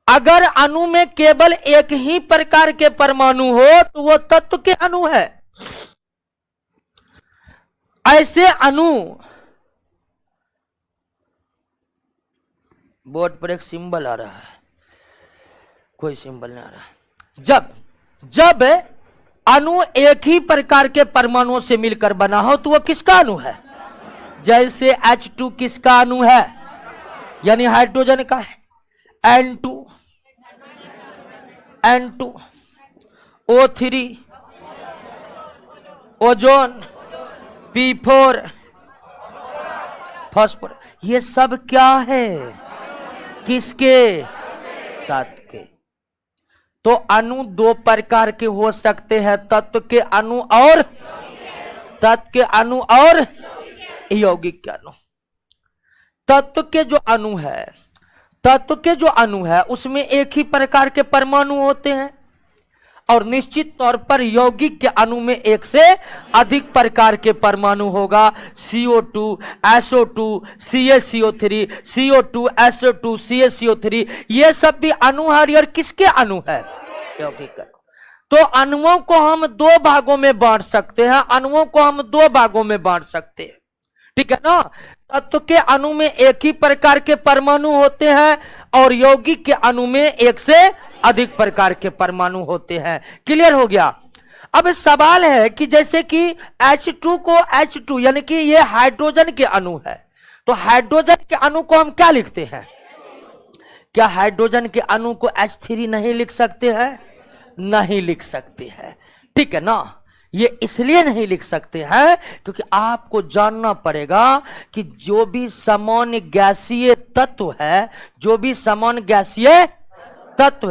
अगर अणु में केवल एक ही प्रकार के परमाणु हो तो वो तत्व के अणु है। ऐसे अणु, बोर्ड पर एक सिंबल आ रहा है, कोई सिंबल नहीं आ रहा। जब अणु एक ही प्रकार के परमाणुओं से मिलकर बना हो तो वह किसका अणु है? जैसे H2 किसका अणु है? यानी हाइड्रोजन का है। N2 O3 ozone, P4 phosphorus. ये सब क्या है? किसके? तत्व के। तो अणु 2 प्रकार के हो सकते हैं, तत्व के अणु और यौगिक के अणु। तत्व के जो अणु है उसमें एक ही प्रकार के परमाणु होते हैं और निश्चित तौर पर यौगिक के अणु में एक से अधिक प्रकार के परमाणु होगा। CO2 SO2 CaCO3 CO2 SO2 CaCO3, ये सब भी अणु है। और किसके अणु है? यौगिक अणु। तो अणुओं को हम 2 भागों में बांट सकते हैं। ठीक है ना? तत्व के अणु में एक ही प्रकार के परमाणु होते हैं और यौगिक के अणु में एक से अधिक प्रकार के परमाणु होते हैं। क्लियर हो गया? अब सवाल है कि जैसे कि H2 को H2 यानी कि ये हाइड्रोजन के अणु है, तो हाइड्रोजन के अणु को हम क्या लिखते हैं? क्या हाइड्रोजन के अणु को H3 नहीं लिख सकते हैं? नहीं लिख सकते हैं। ठीक है ना? ये इसलिए नहीं लिख सकते हैं क्योंकि आपको जानना पड़ेगा कि जो भी समान गैसीय तत्व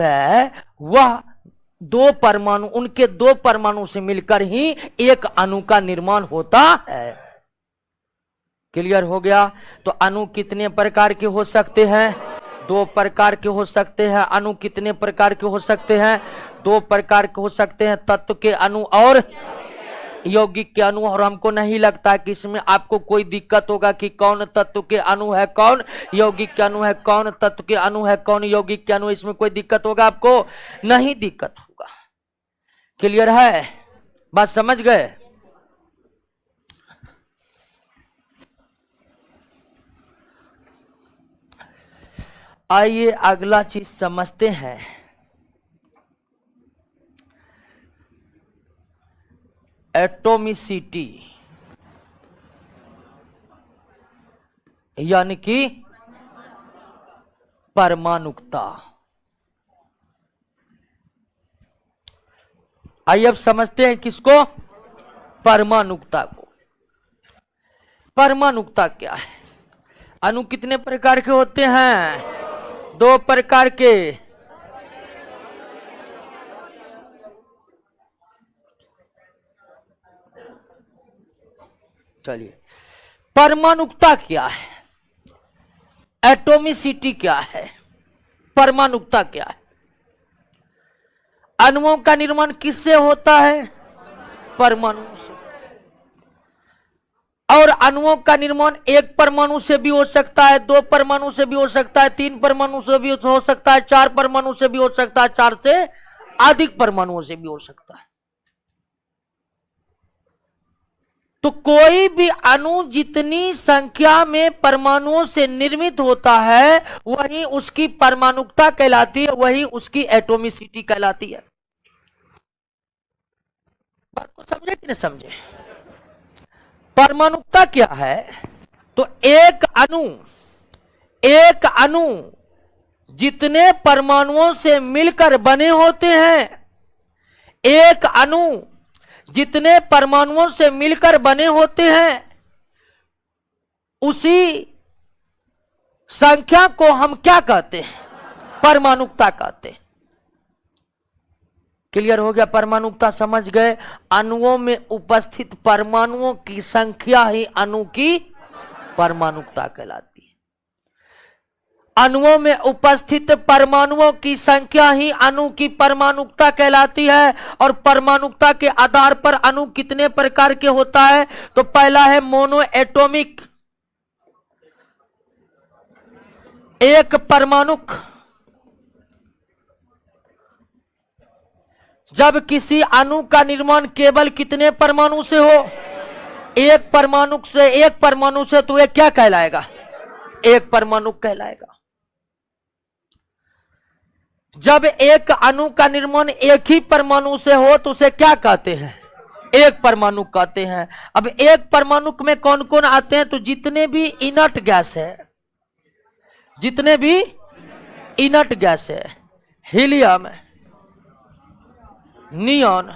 है वह 2 परमाणु, उनके 2 परमाणु से मिलकर ही एक अणु का निर्माण होता है। क्लियर हो गया? तो अणु कितने प्रकार के हो सकते हैं? 2 प्रकार के हो सकते हैं। अणु कितने प्रकार के हो सकते हैं? 2 प्रकार के हो सकते हैं, तत्व के अणु और यौगिक के अणु। और हमको नहीं लगता कि इसमें आपको कोई दिक्कत होगा कि कौन तत्व के अणु है, कौन यौगिक के अणु है, कौन तत्व के अणु है, कौन यौगिक के अणु। इसमें कोई दिक्कत होगा? आपको नहीं दिक्कत होगा। क्लियर है? बात समझ गए? आइए अगला चीज समझते हैं। एटोमिसिटी यानी कि परमाणुकता। आइए अब समझते हैं किसको? परमाणुकता को। परमाणुकता क्या है? अणु कितने प्रकार के होते हैं? 2 प्रकार के। चलिए, परमाणुकता क्या है? एटोमिसिटी क्या है? परमाणुकता क्या है? अणुओं का निर्माण किससे होता है? परमाणु से। और अणुओं का निर्माण 1 परमाणु से भी हो सकता है, 2 परमाणु से भी हो सकता है, 3 परमाणु से भी हो सकता है, 4 परमाणु से भी हो सकता है, 4 से अधिक परमाणुओं से भी हो सकता है। तो कोई भी अणु जितनी संख्या में परमाणुओं से निर्मित होता है वही उसकी परमाणुकता कहलाती है, वही उसकी एटॉमिसिटी कहलाती है। बात को समझे कि नहीं समझे? परमाणुकता क्या है? तो एक अणु जितने परमाणुओं से मिलकर बने होते हैं, एक अणु जितने परमाणुओं से मिलकर बने होते हैं, उसी संख्या को हम क्या कहते हैं? परमाणुकता कहते हैं। क्लियर हो गया? परमाणुकता समझ गए? अणुओं में उपस्थित परमाणुओं की संख्या ही अणु की परमाणुकता कहलाती है। अणुओं में उपस्थित परमाणुओं की संख्या ही अणु की परमाणुकता कहलाती है। और परमाणुकता के आधार पर अणु कितने प्रकार के होता है? तो पहला है मोनो एटॉमिक, एक परमाणुक। जब किसी अणु का निर्माण केवल कितने परमाणु से हो? एक परमाणु से, तो ये क्या कहलाएगा? एक परमाणु कहलाएगा। जब एक अणु का निर्माण एक ही परमाणु से हो तो उसे क्या कहते हैं? एक परमाणु कहते हैं। अब एक परमाणु में कौन कौन आते हैं? तो जितने भी इनर्ट गैस है, जितने भी इनर्ट गैस है, helium, neon,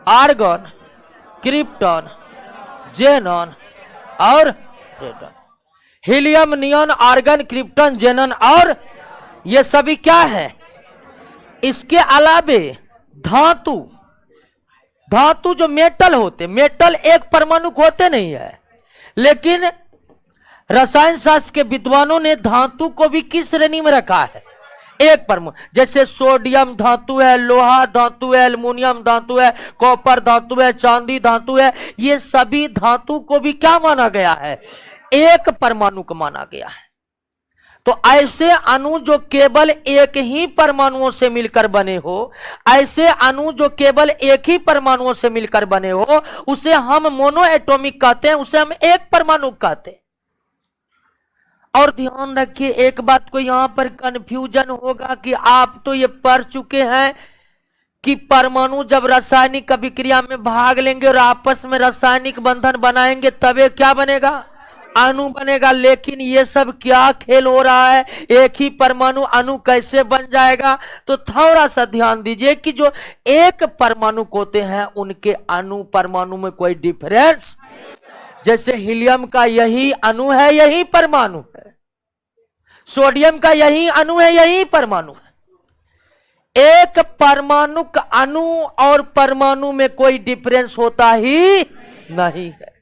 argon, krypton, xenon और radon. Helium, neon, argon, krypton, xenon और ये सभी क्या है? इसके अलावे धातु जो मेटल होते, मेटल एक परमाणु होते नहीं है, लेकिन रसायन शास्त्र के विद्वानों ने धातु को भी किस श्रेणी में रखा है? एक परमाणु। जैसे सोडियम धातु है, लोहा धातु है, एल्युमिनियम धातु है, कॉपर धातु है, चांदी धातु है, ये सभी धातु को भी क्या माना गया है? एक परमाणु को माना गया है। तो ऐसे अणु जो केवल एक ही परमाणुओं से मिलकर बने हो, ऐसे अणु जो केवल एक ही परमाणुओं से मिलकर बने हो, उसे हम मोनो एटॉमिक कहते हैं, उसे हम एक परमाणु कहते हैं। और ध्यान रखिए, एक बात को यहां पर कंफ्यूजन होगा कि आप तो ये पढ़ चुके हैं कि परमाणु जब रासायनिक अभिक्रिया में भाग लेंगे और आपस में रासायनिक बंधन बनाएंगे तब क्या बनेगा? अणु बनेगा। लेकिन ये सब क्या खेल हो रहा है? एक ही परमाणु अणु कैसे बन जाएगा? तो थोड़ा सा ध्यान दीजिए कि जो एक परमाणु होते हैं उनके अणु परमाणु में कोई डिफरेंस, जैसे हीलियम का यही अणु है, यही परमाणु है, सोडियम का यही अणु है, यही परमाणु है। एक परमाणु का अणु और परमाणु में कोई डिफरेंस होता ही नहीं है।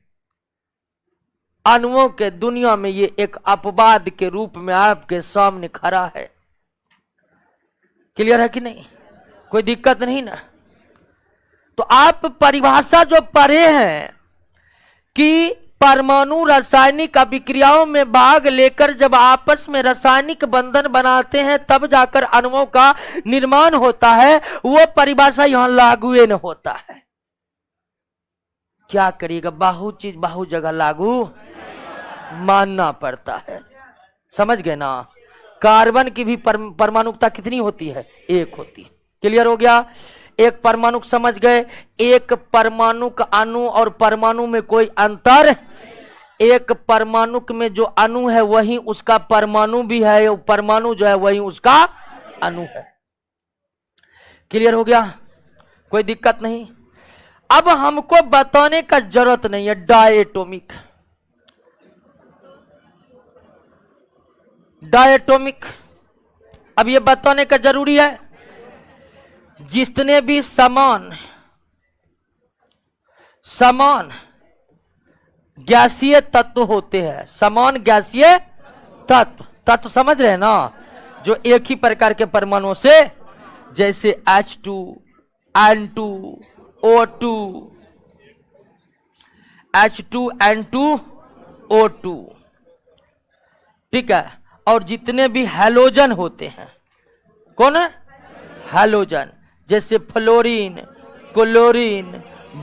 अणुओं के दुनिया में ये एक अपवाद के रूप में आपके सामने खड़ा है। क्लियर है कि नहीं? कोई दिक्कत नहीं ना? तो आप परिभाषा जो पढ़े हैं कि परमाणु रासायनिक अभिक्रियाओं में भाग लेकर जब आपस में रासायनिक बंधन बनाते हैं तब जाकर अणुओं का निर्माण होता है, वो परिभाषा यहां लागू न होता है। क्या करिएगा? बाहु चीज बाहु जगह लागू मानना पड़ता है। समझ गए ना? कार्बन की भी परमाणुकता कितनी होती है? एक होती है। क्लियर हो गया? एक परमाणु समझ गए? एक परमाणु का अणु और परमाणु में कोई अंतर, एक परमाणु में जो अणु है वही उसका परमाणु भी है, परमाणु जो है वही उसका अणु है। क्लियर हो गया? कोई दिक्कत नहीं? अब हमको बताने का जरूरत नहीं है डायटोमिक। डायटोमिक अब ये बताने का जरूरी है, जितने भी समान गैसीय तत्व होते हैं, समान गैसीय तत्व समझ रहे हैं ना? जो एक ही प्रकार के परमाणुओं से, जैसे H2, N2, O2, H2N2, O2, ठीक है। और जितने भी हैलोजन होते हैं, कौन है? हैलोजन, जैसे फ्लोरीन, क्लोरीन,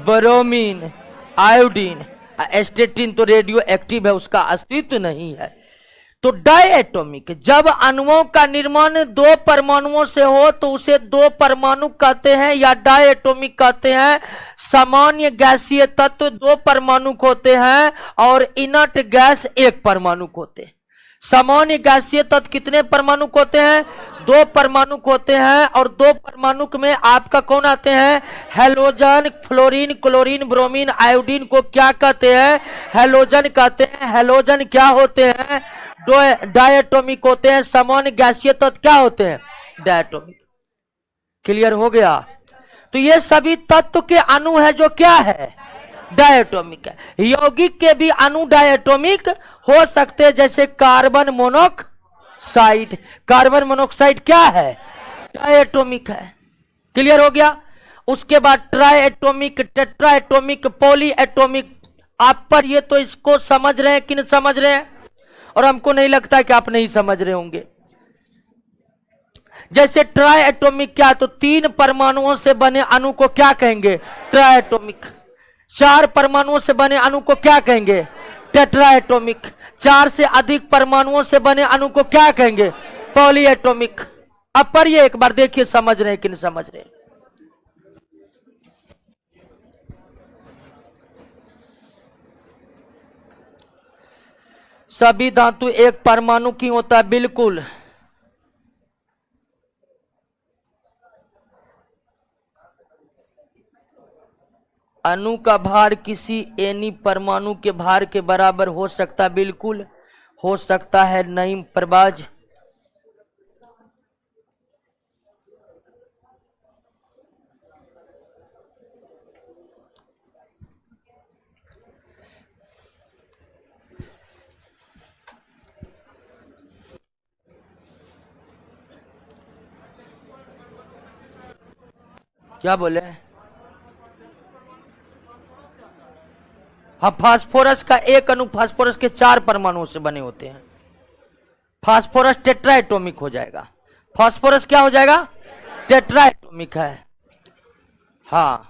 ब्रोमीन, आयोडीन। एस्टेटिन तो रेडियो एक्टिव है, उसका अस्तित्व नहीं है। तो डायएटॉमिक, जब अणुओं का निर्माण दो परमाणुओं से हो तो उसे दो परमाणु कहते हैं या डायएटॉमिक कहते हैं। सामान्य गैसीय तत्व दो परमाणु होते हैं और इनर्ट गैस एक परमाणु होते हैं। सामान्य गैसीय तत्व कितने परमाणु होते हैं? दो परमाणु होते हैं। और दो परमाणु में आपका कौन आते हैं? Halogen, fluorine, chlorine, bromine, iodine को क्या कहते हैं? हेलोजन कहते हैं। हेलोजन क्या होते हैं? डायएटॉमिक होते हैं। सामान्य गैसीय तत्व क्या होते हैं? डायएटॉमिक। क्लियर हो गया? तो ये सभी तत्व के अणु है जो क्या है? डायएटॉमिक है। यौगिक के भी अणु डायएटॉमिक हो सकते हैं, जैसे कार्बन मोनोक्साइड। कार्बन मोनोक्साइड क्या है? डायएटॉमिक है। क्लियर हो गया? उसके बाद ट्राइएटॉमिक, टेट्राएटॉमिक, पॉलीएटॉमिक। आप पर ये तो इसको समझ रहे हैं कि नहीं समझ रहे हैं? और हमको नहीं लगता कि आप नहीं समझ रहे होंगे। जैसे ट्राइएटॉमिक क्या, तो तीन परमाणुओं से बने अणु को क्या कहेंगे? ट्राइएटॉमिक। चार परमाणुओं से बने अणु को क्या कहेंगे? टेट्राएटॉमिक। चार से अधिक परमाणुओं से बने अणु को क्या कहेंगे? पॉलीएटॉमिक। अब पर ये एक बार देखिए, समझ रहे हैं कि नहीं समझ रहे? सभी धातु एक परमाणु की होता है, बिल्कुल। अणु का भार किसी एनी परमाणु के भार के बराबर हो सकता है, बिल्कुल हो सकता है। नहीं प्रबाज, क्या बोले? हाँ, फास्फोरस का एक अणु फास्फोरस के चार परमाणुओं से बने होते हैं। फास्फोरस टेट्राएटॉमिक हो जाएगा। फास्फोरस क्या हो जाएगा? टेट्राएटॉमिक है। हाँ,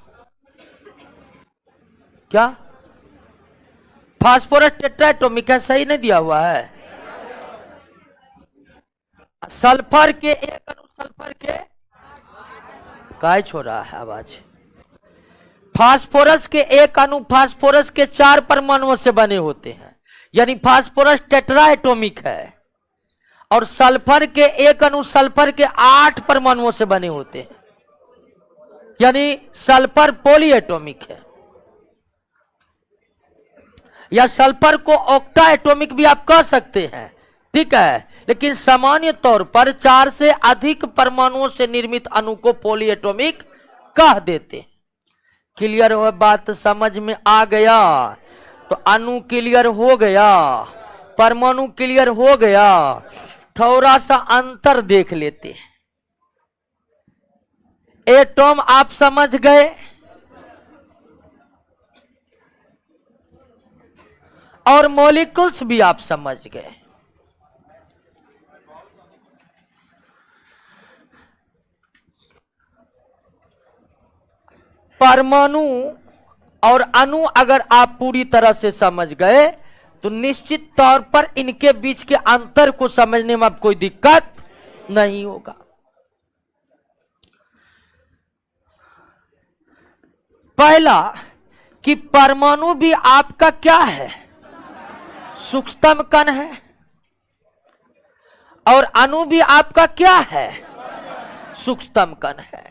क्या फास्फोरस टेट्राएटॉमिक है? सही नहीं दिया हुआ है। सल्फर के एक अणु, सल्फर के काय छोड़ा है आवाज। फास्फोरस के एक अणु फास्फोरस के चार परमाणुओं से बने होते हैं, यानी फास्फोरस टेट्राएटॉमिक है। और सल्फर के एक अणु सल्फर के 8 परमाणुओं से बने होते हैं, यानी सल्फर पॉलीएटॉमिक है। या सल्फर को ऑक्टाएटॉमिक भी आप कह सकते हैं, ठीक है। लेकिन सामान्य तौर पर 4 से अधिक परमाणुओं से निर्मित अणु को पॉलीएटॉमिक कह देते हैं। क्लियर हो? बात समझ में आ गया? तो अणु क्लियर हो गया, परमाणु क्लियर हो गया। थोड़ा सा अंतर देख लेते हैं। एटॉम आप समझ गए, और मॉलिक्यूल्स भी आप समझ गए। परमाणु और अणु अगर आप पूरी तरह से समझ गए तो निश्चित तौर पर इनके बीच के अंतर को समझने में अब कोई दिक्कत नहीं होगा। पहला कि परमाणु भी आपका क्या है? सूक्ष्मतम कण है। और अणु भी आपका क्या है? सूक्ष्मतम कण है।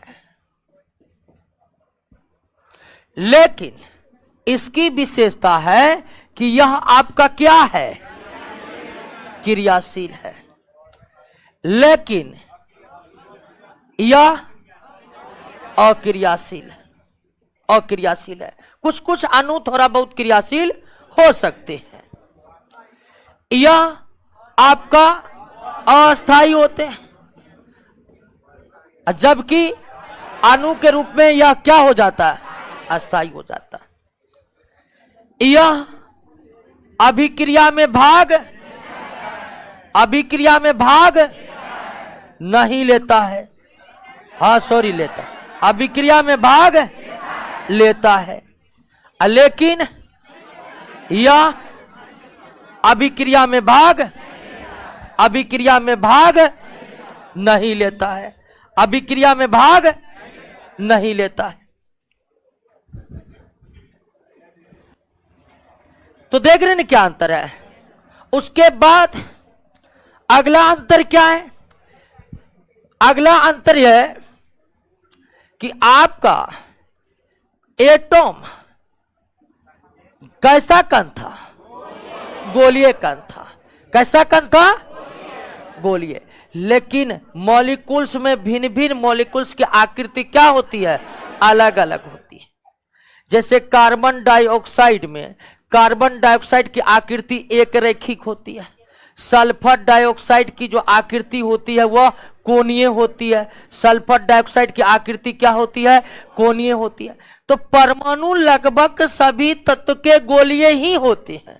लेकिन इसकी विशेषता है कि यह आपका क्या है? क्रियाशील है। लेकिन यह अक्रियाशील है। अक्रियाशील है। कुछ कुछ अणु थोड़ा बहुत क्रियाशील हो सकते हैं। यह आपका अस्थायी होते हैं, जबकि अणु के रूप में यह क्या हो जाता है? अस्थायी हो जाता है। यह अभिक्रिया में भाग नहीं लेता है। हाँ सॉरी, लेता है। अभिक्रिया में भाग लेता है। लेकिन यह अभिक्रिया में भाग नहीं लेता है, अभिक्रिया में भाग नहीं लेता है। तो देख रहे हैं क्या अंतर है। उसके बाद अगला अंतर क्या है? अगला अंतर यह है कि आपका एटॉम कैसा कण था? गोलीय कण था। कैसा कण था? गोलीय। लेकिन मॉलिक्यूल्स में भिन्न भिन्न मॉलिक्यूल्स की आकृति क्या होती है? अलग अलग होती है। जैसे कार्बन डाइऑक्साइड में कार्बन डाइऑक्साइड की आकृति एक रेखिक होती है, सल्फर डाइऑक्साइड की जो आकृति होती है वह कोणीय होती है। सल्फर डाइऑक्साइड की आकृति क्या होती है? कोणीय होती है। तो परमाणु लगभग सभी तत्व के गोलीय ही होते हैं,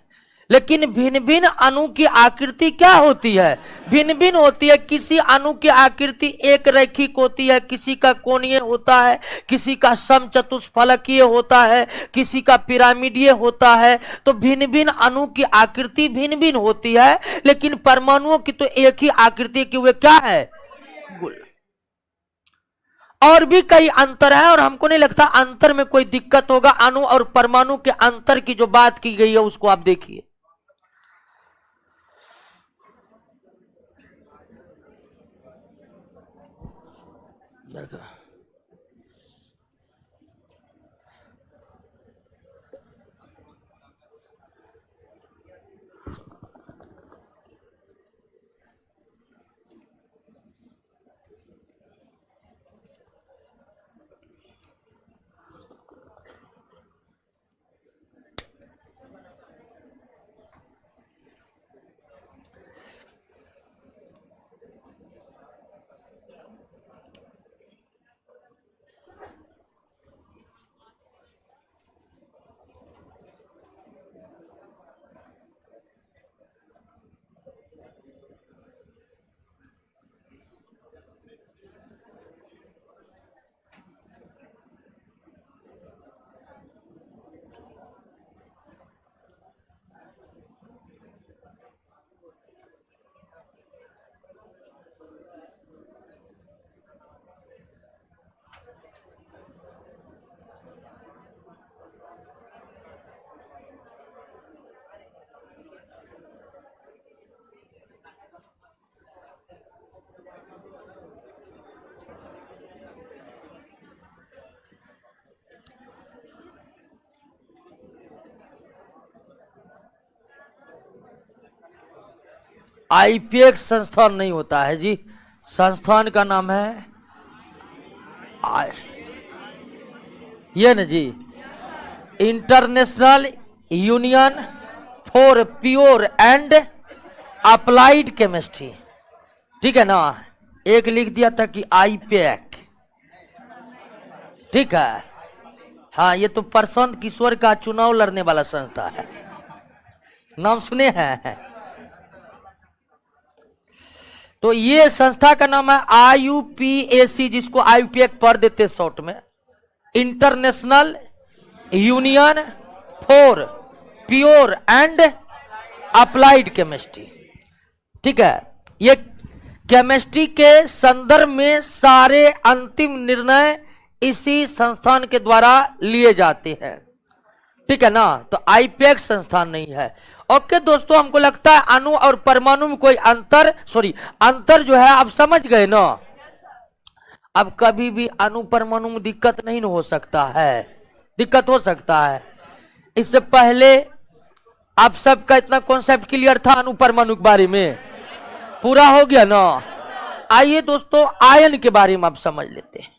लेकिन भिन्न भिन्न अणु की आकृति क्या होती है? भिन्न भिन्न होती है। किसी अणु की आकृति एक रेखिक होती है, किसी का कोणीय होता है, किसी का समचतुष्फलकीय होता है, किसी का पिरामिडीय होता है। तो भिन्न भिन्न अणु की आकृति भिन्न भिन्न होती है, लेकिन परमाणुओं की तो एक ही आकृति की वे क्या है? गोल। और भी कई अंतर है और हमको नहीं लगता अंतर में कोई दिक्कत होगा। अणु और परमाणु के अंतर की जो बात की गई है उसको आप देखिए। आईपीएक्स संस्थान नहीं होता है जी, संस्थान का नाम है ये ना जी, International Union for Pure and Applied Chemistry. ठीक है ना, एक लिख दिया था कि आईपीएक। ठीक है, हाँ ये तो प्रशांत किशोर का चुनाव लड़ने वाला संस्था है, नाम सुने हैं। तो ये संस्था का नाम है आईयूपीएसी, जिसको आईयूपीएक पढ़ देते शॉर्ट में, international Union for Pure and Applied Chemistry. ठीक है, ये केमिस्ट्री के संदर्भ में सारे अंतिम निर्णय इसी संस्थान के द्वारा लिए जाते हैं। ठीक है ना, तो आईपीएक संस्थान नहीं है। ओके दोस्तों, हमको लगता है अणु और परमाणु में कोई अंतर जो है आप समझ गए ना। अब कभी भी अणु परमाणु में दिक्कत नहीं हो सकता है, दिक्कत हो सकता है। इससे पहले आप सबका इतना कॉन्सेप्ट क्लियर था अणु परमाणु के बारे में, पूरा हो गया ना। आइए दोस्तों, आयन के बारे में आप समझ लेते हैं।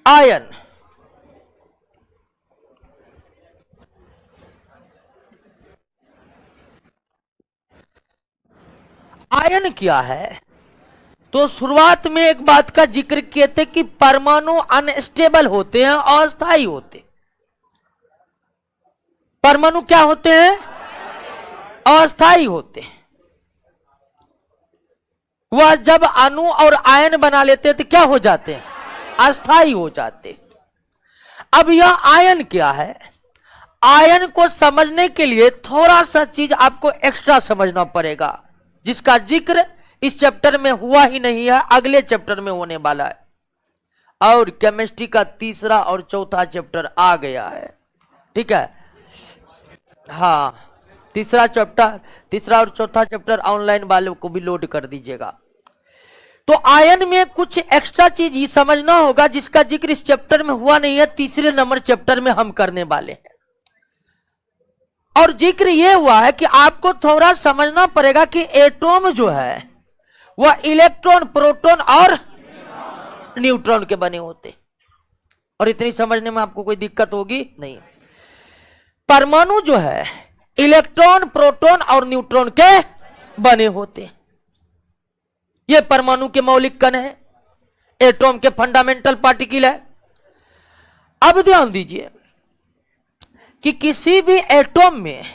आयन आयन क्या है? तो शुरुआत में एक बात का जिक्र किए थे कि परमाणु अनस्टेबल होते हैं, अस्थायी होते। परमाणु क्या होते हैं? अस्थायी होते हैं। वह जब अणु और आयन बना लेते तो क्या हो जाते हैं? अस्थाई हो जाते। अब यह आयन क्या है? आयन को समझने के लिए थोड़ा सा चीज आपको एक्स्ट्रा समझना पड़ेगा, जिसका जिक्र इस चैप्टर में हुआ ही नहीं है, अगले चैप्टर में होने वाला है। और केमिस्ट्री का तीसरा और चौथा चैप्टर आ गया है, ठीक है। हाँ, तीसरा और चौथा चैप्टर ऑनलाइन वालों को भी लोड कर दीजिएगा। तो आयन में कुछ एक्स्ट्रा चीज ही समझना होगा, जिसका जिक्र इस चैप्टर में हुआ नहीं है, तीसरे नंबर चैप्टर में हम करने वाले हैं। और जिक्र यह हुआ है कि आपको थोड़ा समझना पड़ेगा कि एटॉम जो है वह इलेक्ट्रॉन, प्रोटॉन और न्यूट्रॉन के बने होते। और इतनी समझने में आपको कोई दिक्कत होगी नहीं। परमाणु जो है इलेक्ट्रॉन, प्रोटॉन और न्यूट्रॉन के बने होते। ये परमाणु के मौलिक कण है, एटॉम के फंडामेंटल पार्टिकल है। अब ध्यान दीजिए कि किसी भी एटॉम में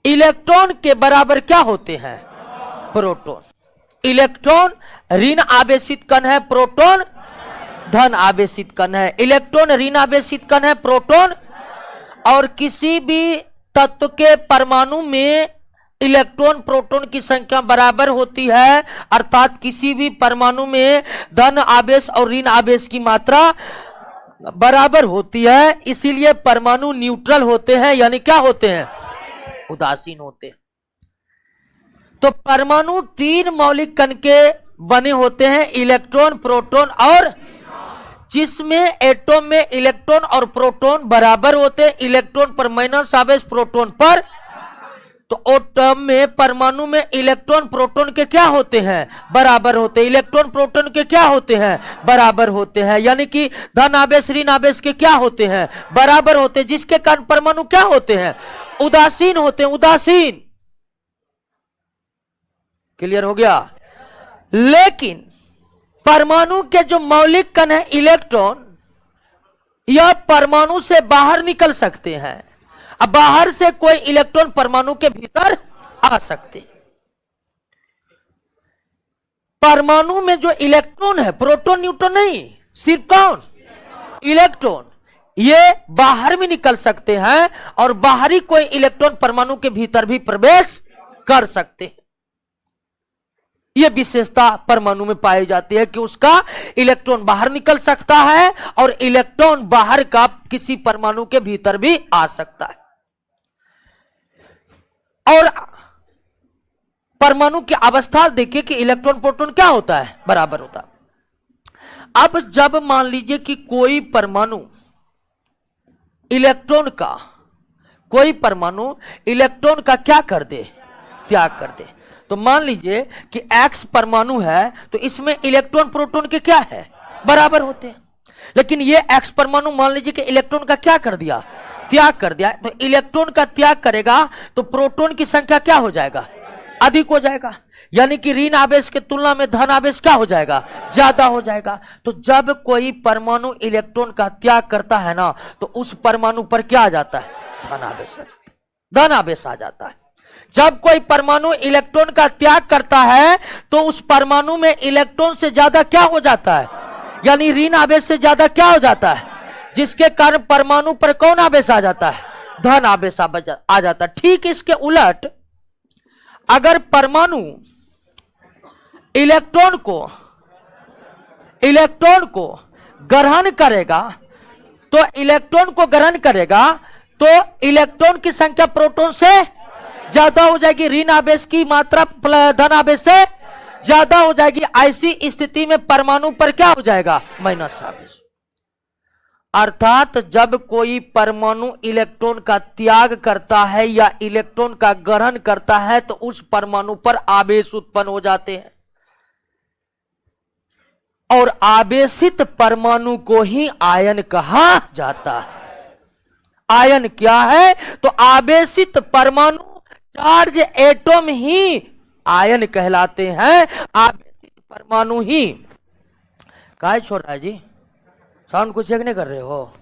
इलेक्ट्रॉन के बराबर क्या होते हैं? प्रोटॉन। इलेक्ट्रॉन ऋण आवेशित कण है, प्रोटॉन धन आवेशित कण है। इलेक्ट्रॉन ऋण आवेशित कण है, प्रोटॉन। और किसी भी तत्व के परमाणु में इलेक्ट्रॉन प्रोटॉन की संख्या बराबर होती है, अर्थात किसी भी परमाणु में धन आवेश और ऋण आवेश की मात्रा बराबर होती है। इसीलिए परमाणु न्यूट्रल होते हैं, यानी क्या होते हैं? उदासीन होते हैं। तो परमाणु तीन मौलिक कण के बने होते हैं, इलेक्ट्रॉन, प्रोटॉन और, जिसमें एटॉम में इलेक्ट्रॉन और प्रोटॉन बराबर होते हैं। इलेक्ट्रॉन पर माइनस आवेश, प्रोटॉन पर। तो एटॉम में, परमाणु में इलेक्ट्रॉन प्रोटॉन के क्या होते हैं? बराबर होते हैं। इलेक्ट्रॉन प्रोटॉन के क्या होते हैं? बराबर होते हैं। यानी कि धन आवेश ऋण आवेश के क्या होते हैं? बराबर होते हैं, जिसके कारण परमाणु क्या होते हैं? उदासीन होते हैं। उदासीन। क्लियर हो गया? लेकिन परमाणु के जो मौलिक कण है इलेक्ट्रॉन, यह परमाणु से बाहर निकल सकते हैं। अब बाहर से कोई इलेक्ट्रॉन परमाणु के भीतर आ सकते। परमाणु में जो इलेक्ट्रॉन है, प्रोटॉन न्यूट्रॉन नहीं, सिर्फ कौन? इलेक्ट्रॉन। ये बाहर भी निकल सकते हैं और बाहरी कोई इलेक्ट्रॉन परमाणु के भीतर भी प्रवेश कर सकते हैं। यह विशेषता परमाणु में पाई जाती है कि उसका इलेक्ट्रॉन बाहर निकल सकता है और इलेक्ट्रॉन बाहर का किसी परमाणु के भीतर भी आ सकता है। और परमाणु की अवस्था देखिए कि इलेक्ट्रॉन प्रोटॉन क्या होता है? बराबर होता है। अब जब मान लीजिए कि कोई परमाणु इलेक्ट्रॉन का, कोई परमाणु इलेक्ट्रॉन का क्या कर दे? त्याग कर दे। तो मान लीजिए कि X परमाणु है, तो इसमें इलेक्ट्रॉन प्रोटॉन के क्या है? बराबर होते हैं। लेकिन ये X परमाणु मान लीजिए कि इलेक्ट्रॉन का क्या कर दिया? त्याग कर दिया। तो इलेक्ट्रॉन का त्याग करेगा तो प्रोटॉन की संख्या क्या हो जाएगा? अधिक हो जाएगा। यानी कि ऋण आवेश के तुलना में धन आवेश क्या हो जाएगा? ज्यादा हो जाएगा। तो जब कोई परमाणु इलेक्ट्रॉन का त्याग करता है ना, तो उस परमाणु पर क्या आ जाता है? धन आवेश। धन आवेश आ जाता है। जब कोई परमाणु इलेक्ट्रॉन का त्याग करता है तो उस परमाणु में इलेक्ट्रॉन से ज्यादा क्या हो जाता है? यानी ऋण आवेश से ज्यादा क्या हो जाता है? जिसके कारण परमाणु पर कौन आवेश आ जाता है? धन आवेश आ जाता है। ठीक इसके उलट अगर परमाणु इलेक्ट्रॉन को ग्रहण करेगा, तो इलेक्ट्रॉन को ग्रहण करेगा तो इलेक्ट्रॉन की संख्या प्रोटॉन से ज्यादा हो जाएगी, ऋण आवेश की मात्रा धन आवेश से ज्यादा हो जाएगी। ऐसी स्थिति में परमाणु पर क्या हो जाएगा? माइनस आवेश। अर्थात जब कोई परमाणु इलेक्ट्रॉन का त्याग करता है या इलेक्ट्रॉन का ग्रहण करता है तो उस परमाणु पर आवेश उत्पन्न हो जाते हैं। और आवेशित परमाणु को ही आयन कहा जाता है। आयन क्या है? तो आवेशित परमाणु, चार्ज एटॉम ही आयन कहलाते हैं। आवेशित परमाणु ही। काहे छोड़ रहा है जी? साउंड कुछ चेक नहीं कर रहे हो?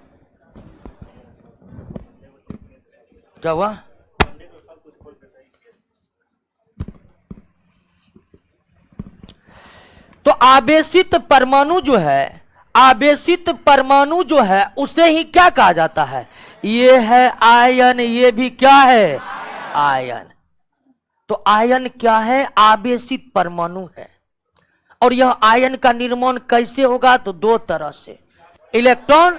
क्या हुआ? तो आवेशित परमाणु जो है, आवेशित परमाणु जो है उसे ही क्या कहा जाता है? ये है आयन, ये भी क्या है? आयन। तो आयन क्या है? आवेशित परमाणु है। और यह आयन का निर्माण कैसे होगा? तो दो तरह से, इलेक्ट्रॉन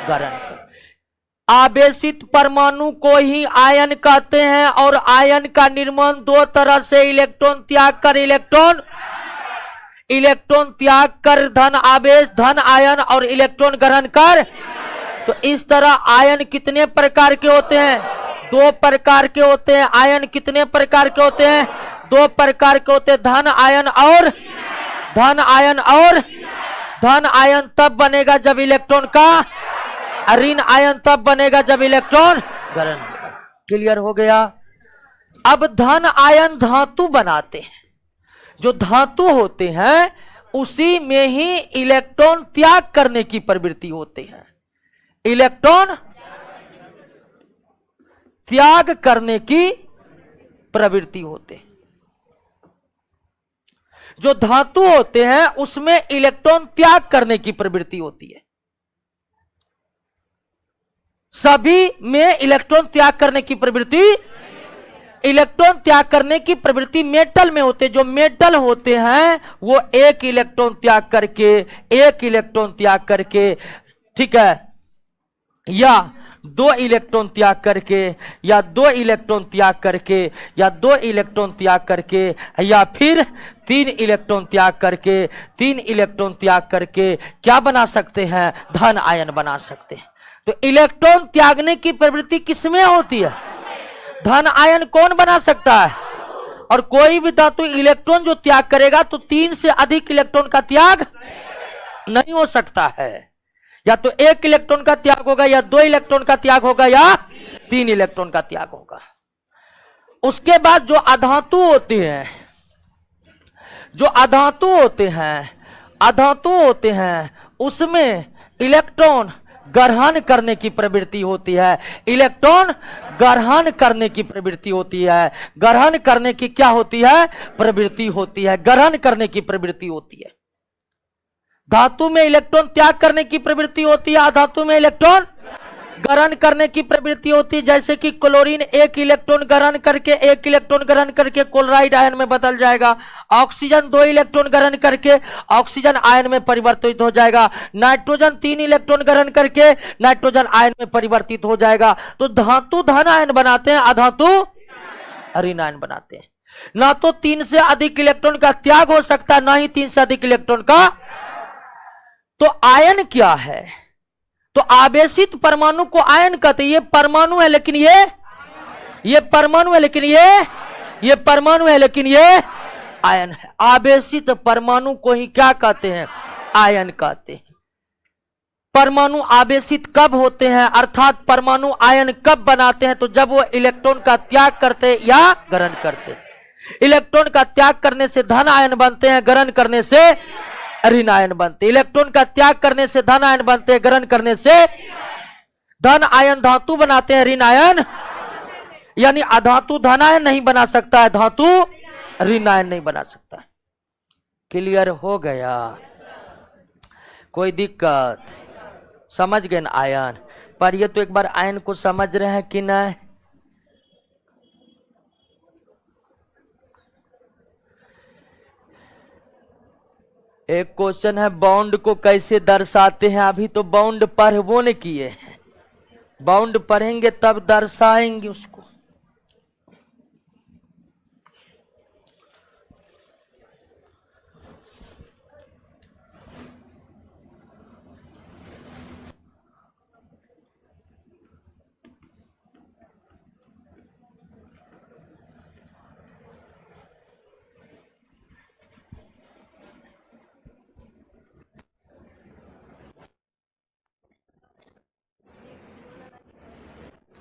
ग्रहण कर। आवेशित परमाणु को ही आयन कहते हैं और आयन का निर्माण दो तरह से, इलेक्ट्रॉन त्याग कर धन आवेश धन आयन और इलेक्ट्रॉन ग्रहण कर। तो इस तरह आयन कितने प्रकार के होते हैं? दो प्रकार के होते हैं। आयन कितने प्रकार के होते हैं? दो प्रकार के होते हैं, धन आयन तब बनेगा जब इलेक्ट्रॉन का, ऋण आयन तब बनेगा जब इलेक्ट्रॉन ग्रहण। क्लियर हो गया? अब धन आयन धातु बनाते हैं। जो धातु होते हैं उसी में ही इलेक्ट्रॉन त्याग करने की प्रवृत्ति होती है। इलेक्ट्रॉन त्याग करने की प्रवृत्ति होते हैं। जो धातु होते हैं उसमें इलेक्ट्रॉन त्याग करने की प्रवृत्ति होती है। सभी में इलेक्ट्रॉन त्याग करने की प्रवृत्ति, इलेक्ट्रॉन त्याग करने की प्रवृत्ति मेटल में होते हैं। जो मेटल होते हैं वो एक इलेक्ट्रॉन त्याग करके, ठीक है, या दो इलेक्ट्रॉन त्याग करके, या दो इलेक्ट्रॉन त्याग करके, या दो इलेक्ट्रॉन त्याग करके, या फिर तीन इलेक्ट्रॉन त्याग करके क्या बना सकते हैं? धन आयन बना सकते हैं। तो इलेक्ट्रॉन त्यागने की प्रवृत्ति किसमें होती है? धन आयन कौन बना सकता है? और कोई भी धातु इलेक्ट्रॉन जो त्याग करेगा तो तीन से अधिक इलेक्ट्रॉन का त्याग नहीं हो सकता है। या तो एक इलेक्ट्रॉन का त्याग होगा, या दो इलेक्ट्रॉन का त्याग होगा, या तीन इलेक्ट्रॉन का त्याग होगा। उसके बाद जो अधातु होते हैं उसमें इलेक्ट्रॉन ग्रहण करने की प्रवृत्ति होती है। ग्रहण करने की क्या होती है? प्रवृत्ति होती है। ग्रहण करने की प्रवृत्ति होती है। धातु में इलेक्ट्रॉन त्याग करने की प्रवृत्ति होती है, अधातु में इलेक्ट्रॉन ग्रहण करने की प्रवृत्ति होती है। जैसे कि क्लोरीन एक इलेक्ट्रॉन ग्रहण करके क्लोराइड आयन में बदल जाएगा। ऑक्सीजन दो इलेक्ट्रॉन ग्रहण करके ऑक्सीजन आयन में परिवर्तित हो जाएगा। नाइट्रोजन तीन इलेक्ट्रॉन ग्रहण करके नाइट्रोजन आयन में परिवर्तित हो जाएगा। तो धातु धन आयन बनाते हैं, अधातु ऋण आयन बनाते हैं। ना तो तीन से अधिक इलेक्ट्रॉन का त्याग हो सकता है, ना ही तीन से अधिक इलेक्ट्रॉन का। तो आयन क्या है? तो आवेशित परमाणु को आयन कहते हैं। ये परमाणु है लेकिन ये परमाणु है लेकिन ये आयन है। आवेशित परमाणु को ही क्या कहते हैं? आयन कहते हैं। परमाणु आवेशित कब होते हैं, अर्थात परमाणु आयन कब बनाते हैं? तो जब वो इलेक्ट्रॉन का त्याग करते या ग्रहण करते। इलेक्ट्रॉन का त्याग करने से धन आयन बनते हैं, ग्रहण करने से ऋण आयन बनते। इलेक्ट्रॉन का त्याग करने से धन आयन बनते हैं, ग्रहण करने से धन आयन धातु बनाते हैं, ऋण आयन, यानी अधातु धन आयन नहीं बना सकता है, धातु ऋण आयन नहीं बना सकता। क्लियर हो गया? कोई दिक्कत? समझ गए ना आयन? पर ये तो एक बार आयन को समझ रहे हैं कि नहीं? एक क्वेश्चन है, बाउंड को कैसे दर्शाते हैं? अभी तो बाउंड पढ़बो न किए हैं, बाउंड पढ़ेंगे तब दर्शाएंगे उसको।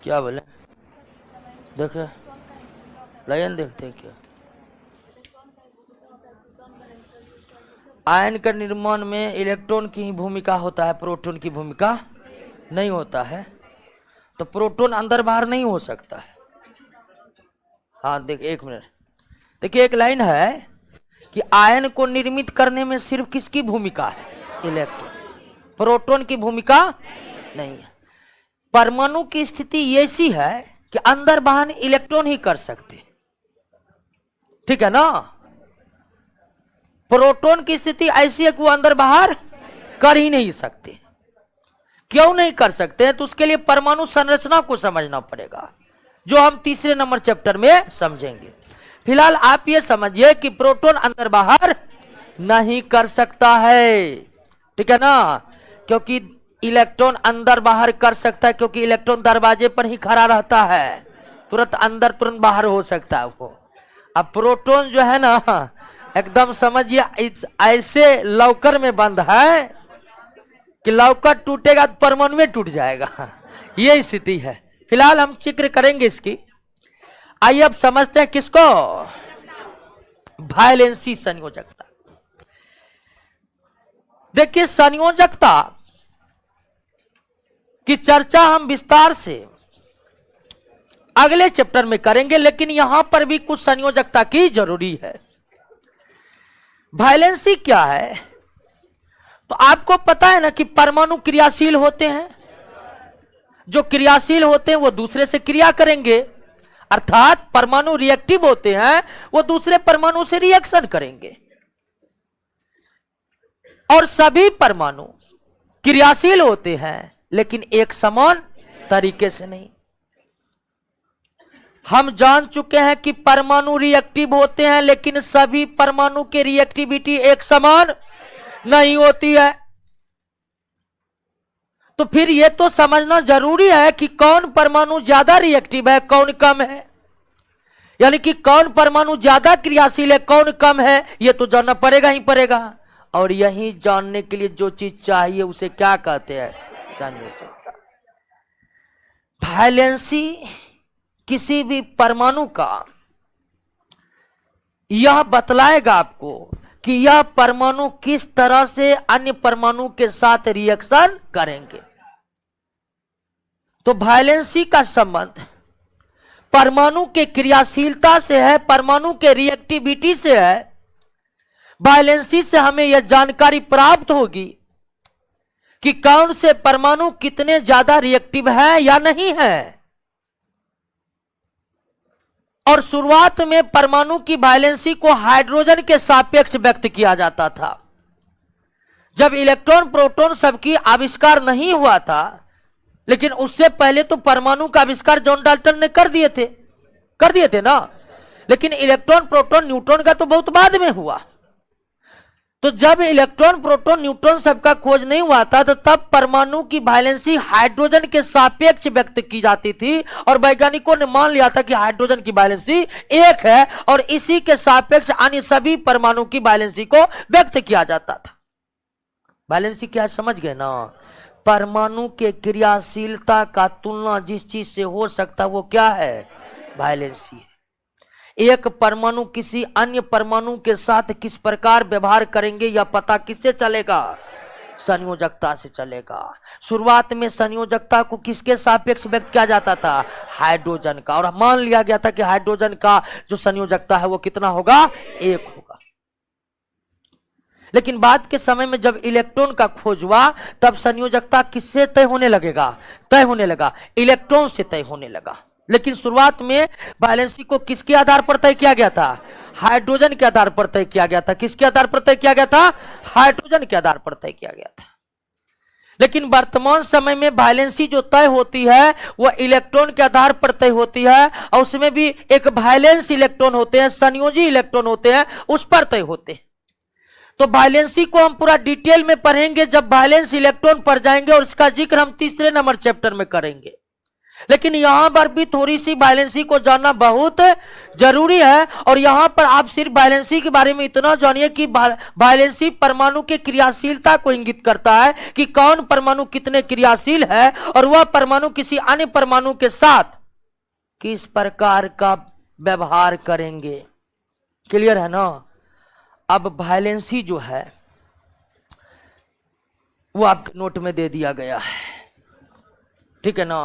क्या बोले? देखे लाइन देखते हैं क्या? आयन का निर्माण में इलेक्ट्रॉन की ही भूमिका होता है, प्रोटॉन की भूमिका नहीं होता है। तो प्रोटॉन अंदर बाहर नहीं हो सकता है। हाँ देख, एक मिनट देखिए, एक लाइन है कि आयन को निर्मित करने में सिर्फ किसकी भूमिका है? इलेक्ट्रॉन। प्रोटॉन की भूमिका नहीं है। परमाणु की स्थिति ऐसी है कि अंदर बाहर इलेक्ट्रॉन ही कर सकते, ठीक है ना। प्रोटॉन की स्थिति ऐसी है कि वो अंदर बाहर कर ही नहीं सकते। क्यों नहीं कर सकते हैं? तो उसके लिए परमाणु संरचना को समझना पड़ेगा, जो हम तीसरे नंबर चैप्टर में समझेंगे। फिलहाल आप ये समझिए कि प्रोटॉन अंदर बाहर नहीं कर सकता है, ठीक है ना, क्योंकि इलेक्ट्रॉन अंदर बाहर कर सकता है, क्योंकि इलेक्ट्रॉन दरवाजे पर ही खड़ा रहता है, तुरंत अंदर तुरंत बाहर हो सकता है वो। अब प्रोटॉन जो है ना, एकदम समझिए ऐसे लॉकर में बंद है कि लॉकर टूटेगा तो परमाणु टूट जाएगा, ये स्थिति है। फिलहाल हम जिक्र करेंगे इसकी। आइए अब समझते हैं किसको? वायलेंसी संयोजकता। देखिए, संयोजकता की चर्चा हम विस्तार से अगले चैप्टर में करेंगे, लेकिन यहां पर भी कुछ संयोजकता की जरूरी है। वायलेंसी क्या है? तो आपको पता है ना कि परमाणु क्रियाशील होते हैं, जो क्रियाशील होते हैं वो दूसरे से क्रिया करेंगे, अर्थात परमाणु रिएक्टिव होते हैं, वो दूसरे परमाणु से रिएक्शन करेंगे। और सभी परमाणु क्रियाशील होते हैं, लेकिन एक समान तरीके से नहीं। हम जान चुके हैं कि परमाणु रिएक्टिव होते हैं, लेकिन सभी परमाणु की रिएक्टिविटी एक समान नहीं होती है। तो फिर यह तो समझना जरूरी है कि कौन परमाणु ज्यादा रिएक्टिव है, कौन कम है, यानी कि कौन परमाणु ज्यादा क्रियाशील है, कौन कम है, यह तो जानना पड़ेगा ही पड़ेगा। और यही जानने के लिए जो चीज चाहिए उसे क्या कहते हैं? संयोजकता। वायलेंसी किसी भी परमाणु का यह बतलाएगा आपको कि यह परमाणु किस तरह से अन्य परमाणु के साथ रिएक्शन करेंगे। तो वायलेंसी का संबंध परमाणु के क्रियाशीलता से है, परमाणु के रिएक्टिविटी से है। वायलेंसी से हमें यह जानकारी प्राप्त होगी कि कौन से परमाणु कितने ज्यादा रिएक्टिव है या नहीं है। और शुरुआत में परमाणु की वायलेंसी को हाइड्रोजन के सापेक्ष व्यक्त किया जाता था। जब इलेक्ट्रॉन प्रोटॉन सबकी आविष्कार नहीं हुआ था, लेकिन उससे पहले तो परमाणु का आविष्कार जॉन डाल्टन ने कर दिए थे ना। लेकिन इलेक्ट्रॉन प्रोटॉन न्यूट्रॉन का तो बहुत बाद में हुआ। तो जब इलेक्ट्रॉन प्रोटॉन न्यूट्रॉन सबका खोज नहीं हुआ था, तो तब परमाणु की वायलेंसी हाइड्रोजन के सापेक्ष व्यक्त की जाती थी, और वैज्ञानिकों ने मान लिया था कि हाइड्रोजन की वायलेंसी 1 है, और इसी के सापेक्ष अन्य सभी परमाणु की वायलेंसी को व्यक्त किया जाता था। वायलेंसी क्या है समझ गए ना? परमाणु के क्रियाशीलता का तुलना जिस चीज से हो सकता वो क्या है? वायलेंसी है। एक परमाणु किसी अन्य परमाणु के साथ किस प्रकार व्यवहार करेंगे यह पता किससे चलेगा? संयोजकता से चलेगा। शुरुआत में संयोजकता को किसके सापेक्ष व्यक्त किया जाता था? हाइड्रोजन का। और मान लिया गया था कि हाइड्रोजन का जो संयोजकता है वो कितना होगा? 1 होगा। लेकिन बाद के समय में जब इलेक्ट्रॉन का खोज हुआ, तब संयोजकता किससे तय होने लगा? इलेक्ट्रॉन से तय होने लगा। लेकिन शुरुआत में वायलेंसी को किसके आधार पर तय किया गया था? हाइड्रोजन के आधार पर तय किया गया था। किसके आधार पर तय किया गया था? हाइड्रोजन के आधार पर तय किया गया था। लेकिन वर्तमान समय में वायलेंसी जो तय होती है वह इलेक्ट्रॉन के आधार पर तय होती है, और उसमें भी एक वायलेंस इलेक्ट्रॉन होते हैं, संयोजी इलेक्ट्रॉन होते हैं, उस पर तय होते हैं। तो वायलेंसी को हम पूरा डिटेल में पढ़ेंगे जब वायलेंस इलेक्ट्रॉन पर जाएंगे, और इसका जिक्र हम तीसरे नंबर चैप्टर में करेंगे। लेकिन यहां पर भी थोड़ी सी वायलेंसी को जानना बहुत जरूरी है। और यहां पर आप सिर्फ वायलेंसी के बारे में इतना जानिए कि वायलेंसी परमाणु की क्रियाशीलता को इंगित करता है कि कौन परमाणु कितने क्रियाशील है, और वह परमाणु किसी अन्य परमाणु के साथ किस प्रकार का व्यवहार करेंगे। क्लियर है ना? अब वायलेंसी जो है वो आपके नोट में दे दिया गया है, ठीक है ना।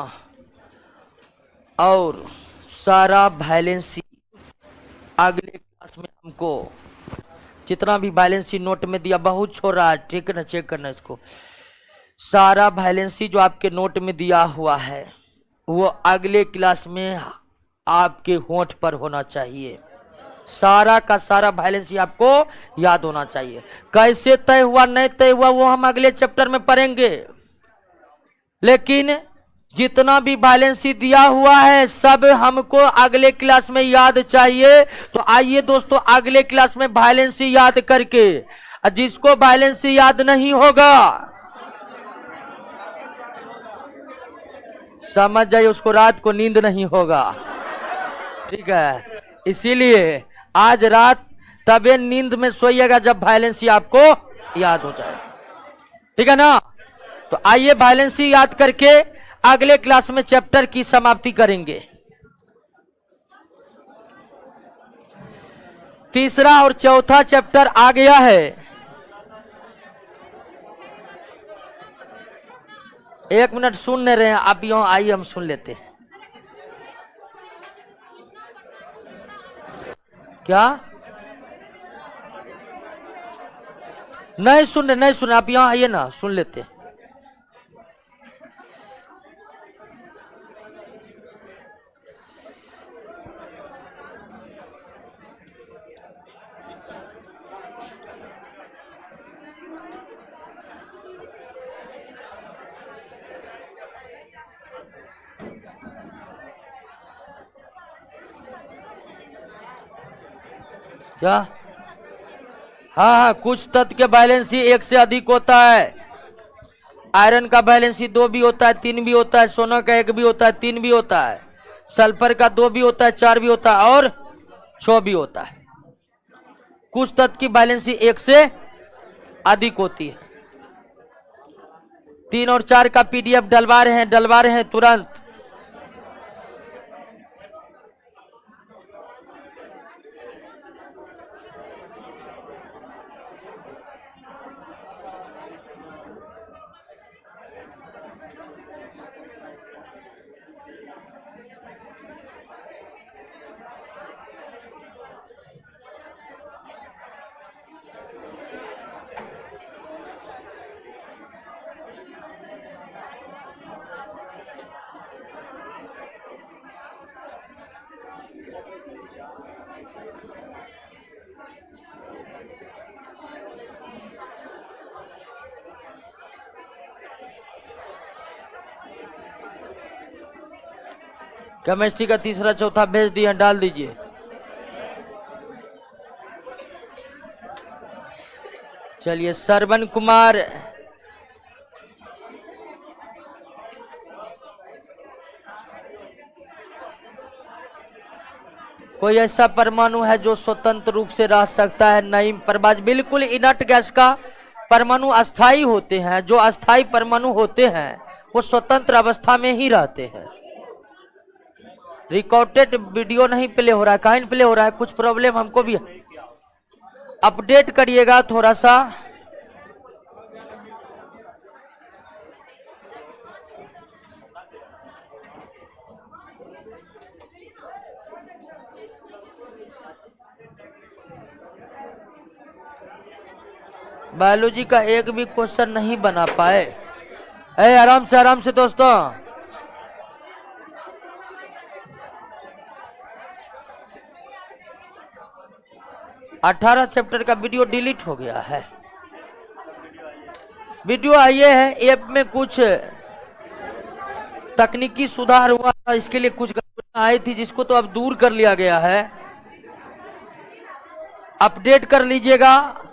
और सारा वायलेंसी अगले क्लास में हमको जितना भी बैलेंसी नोट में दिया, बहुत छोड़ रहा है, ठीक है ना, चेक करना इसको। सारा बैलेंसी जो आपके नोट में दिया हुआ है वो अगले क्लास में आपके होंठ पर होना चाहिए। सारा का सारा बैलेंसी आपको याद होना चाहिए। कैसे तय हुआ नहीं तय हुआ वो हम अगले चैप्टर में पढ़ेंगे, लेकिन जितना भी बैलेंसी दिया हुआ है सब हमको अगले क्लास में याद चाहिए। तो आइए दोस्तों, अगले क्लास में बैलेंसी याद करके, जिसको बैलेंसी याद नहीं होगा समझ जाइए उसको रात को नींद नहीं होगा, ठीक है। इसीलिए आज रात तबे नींद में सोइएगा जब बैलेंसी आपको याद हो जाए, ठीक है ना। तो आइए बैलेंसी याद करके अगले क्लास में चैप्टर की समाप्ति करेंगे। तीसरा और चौथा चैप्टर आ गया है। एक मिनट सुन नहीं रहे हैं आप, यहां आइए हम सुन लेते हैं। क्या नहीं सुन रहे, नहीं सुन रहे, आप यहां आइए ना, सुन लेते हैं। क्या? हाँ, कुछ तत्व के बैलेंसी एक से अधिक होता है। आयरन का बैलेंसी 2 भी होता है, 3 भी होता है, सोना का 1 भी होता है, 3 भी होता है, सल्फर का 2 भी होता है, 4 भी होता है और 6 भी होता है। कुछ तत्व की बैलेंसी 1 से अधिक होती है। 3 और 4 का पीडीएफ डलवा रहे हैं तुरंत। केमिस्ट्री का तीसरा चौथा भेज दिया, डाल दीजिए। चलिए, श्रवण कुमार, कोई ऐसा परमाणु है जो स्वतंत्र रूप से रह सकता है? नईम परवाज, बिल्कुल इनर्ट गैस का परमाणु अस्थाई होते हैं। जो अस्थाई परमाणु होते हैं वो स्वतंत्र अवस्था में ही रहते हैं। रिकॉर्डेड वीडियो नहीं प्ले हो रहा है, कहीं प्ले हो रहा है, कुछ प्रॉब्लम हमको भी। अपडेट करिएगा थोड़ा सा। बायोलॉजी का एक भी क्वेश्चन नहीं बना पाए। आराम से दोस्तों। 18 चैप्टर का वीडियो डिलीट हो गया है। वीडियो आइए है, ऐप में कुछ तकनीकी सुधार हुआ था, इसके लिए कुछ गड़बड़ियां आई थी जिसको तो अब दूर कर लिया गया है। अपडेट कर लीजिएगा।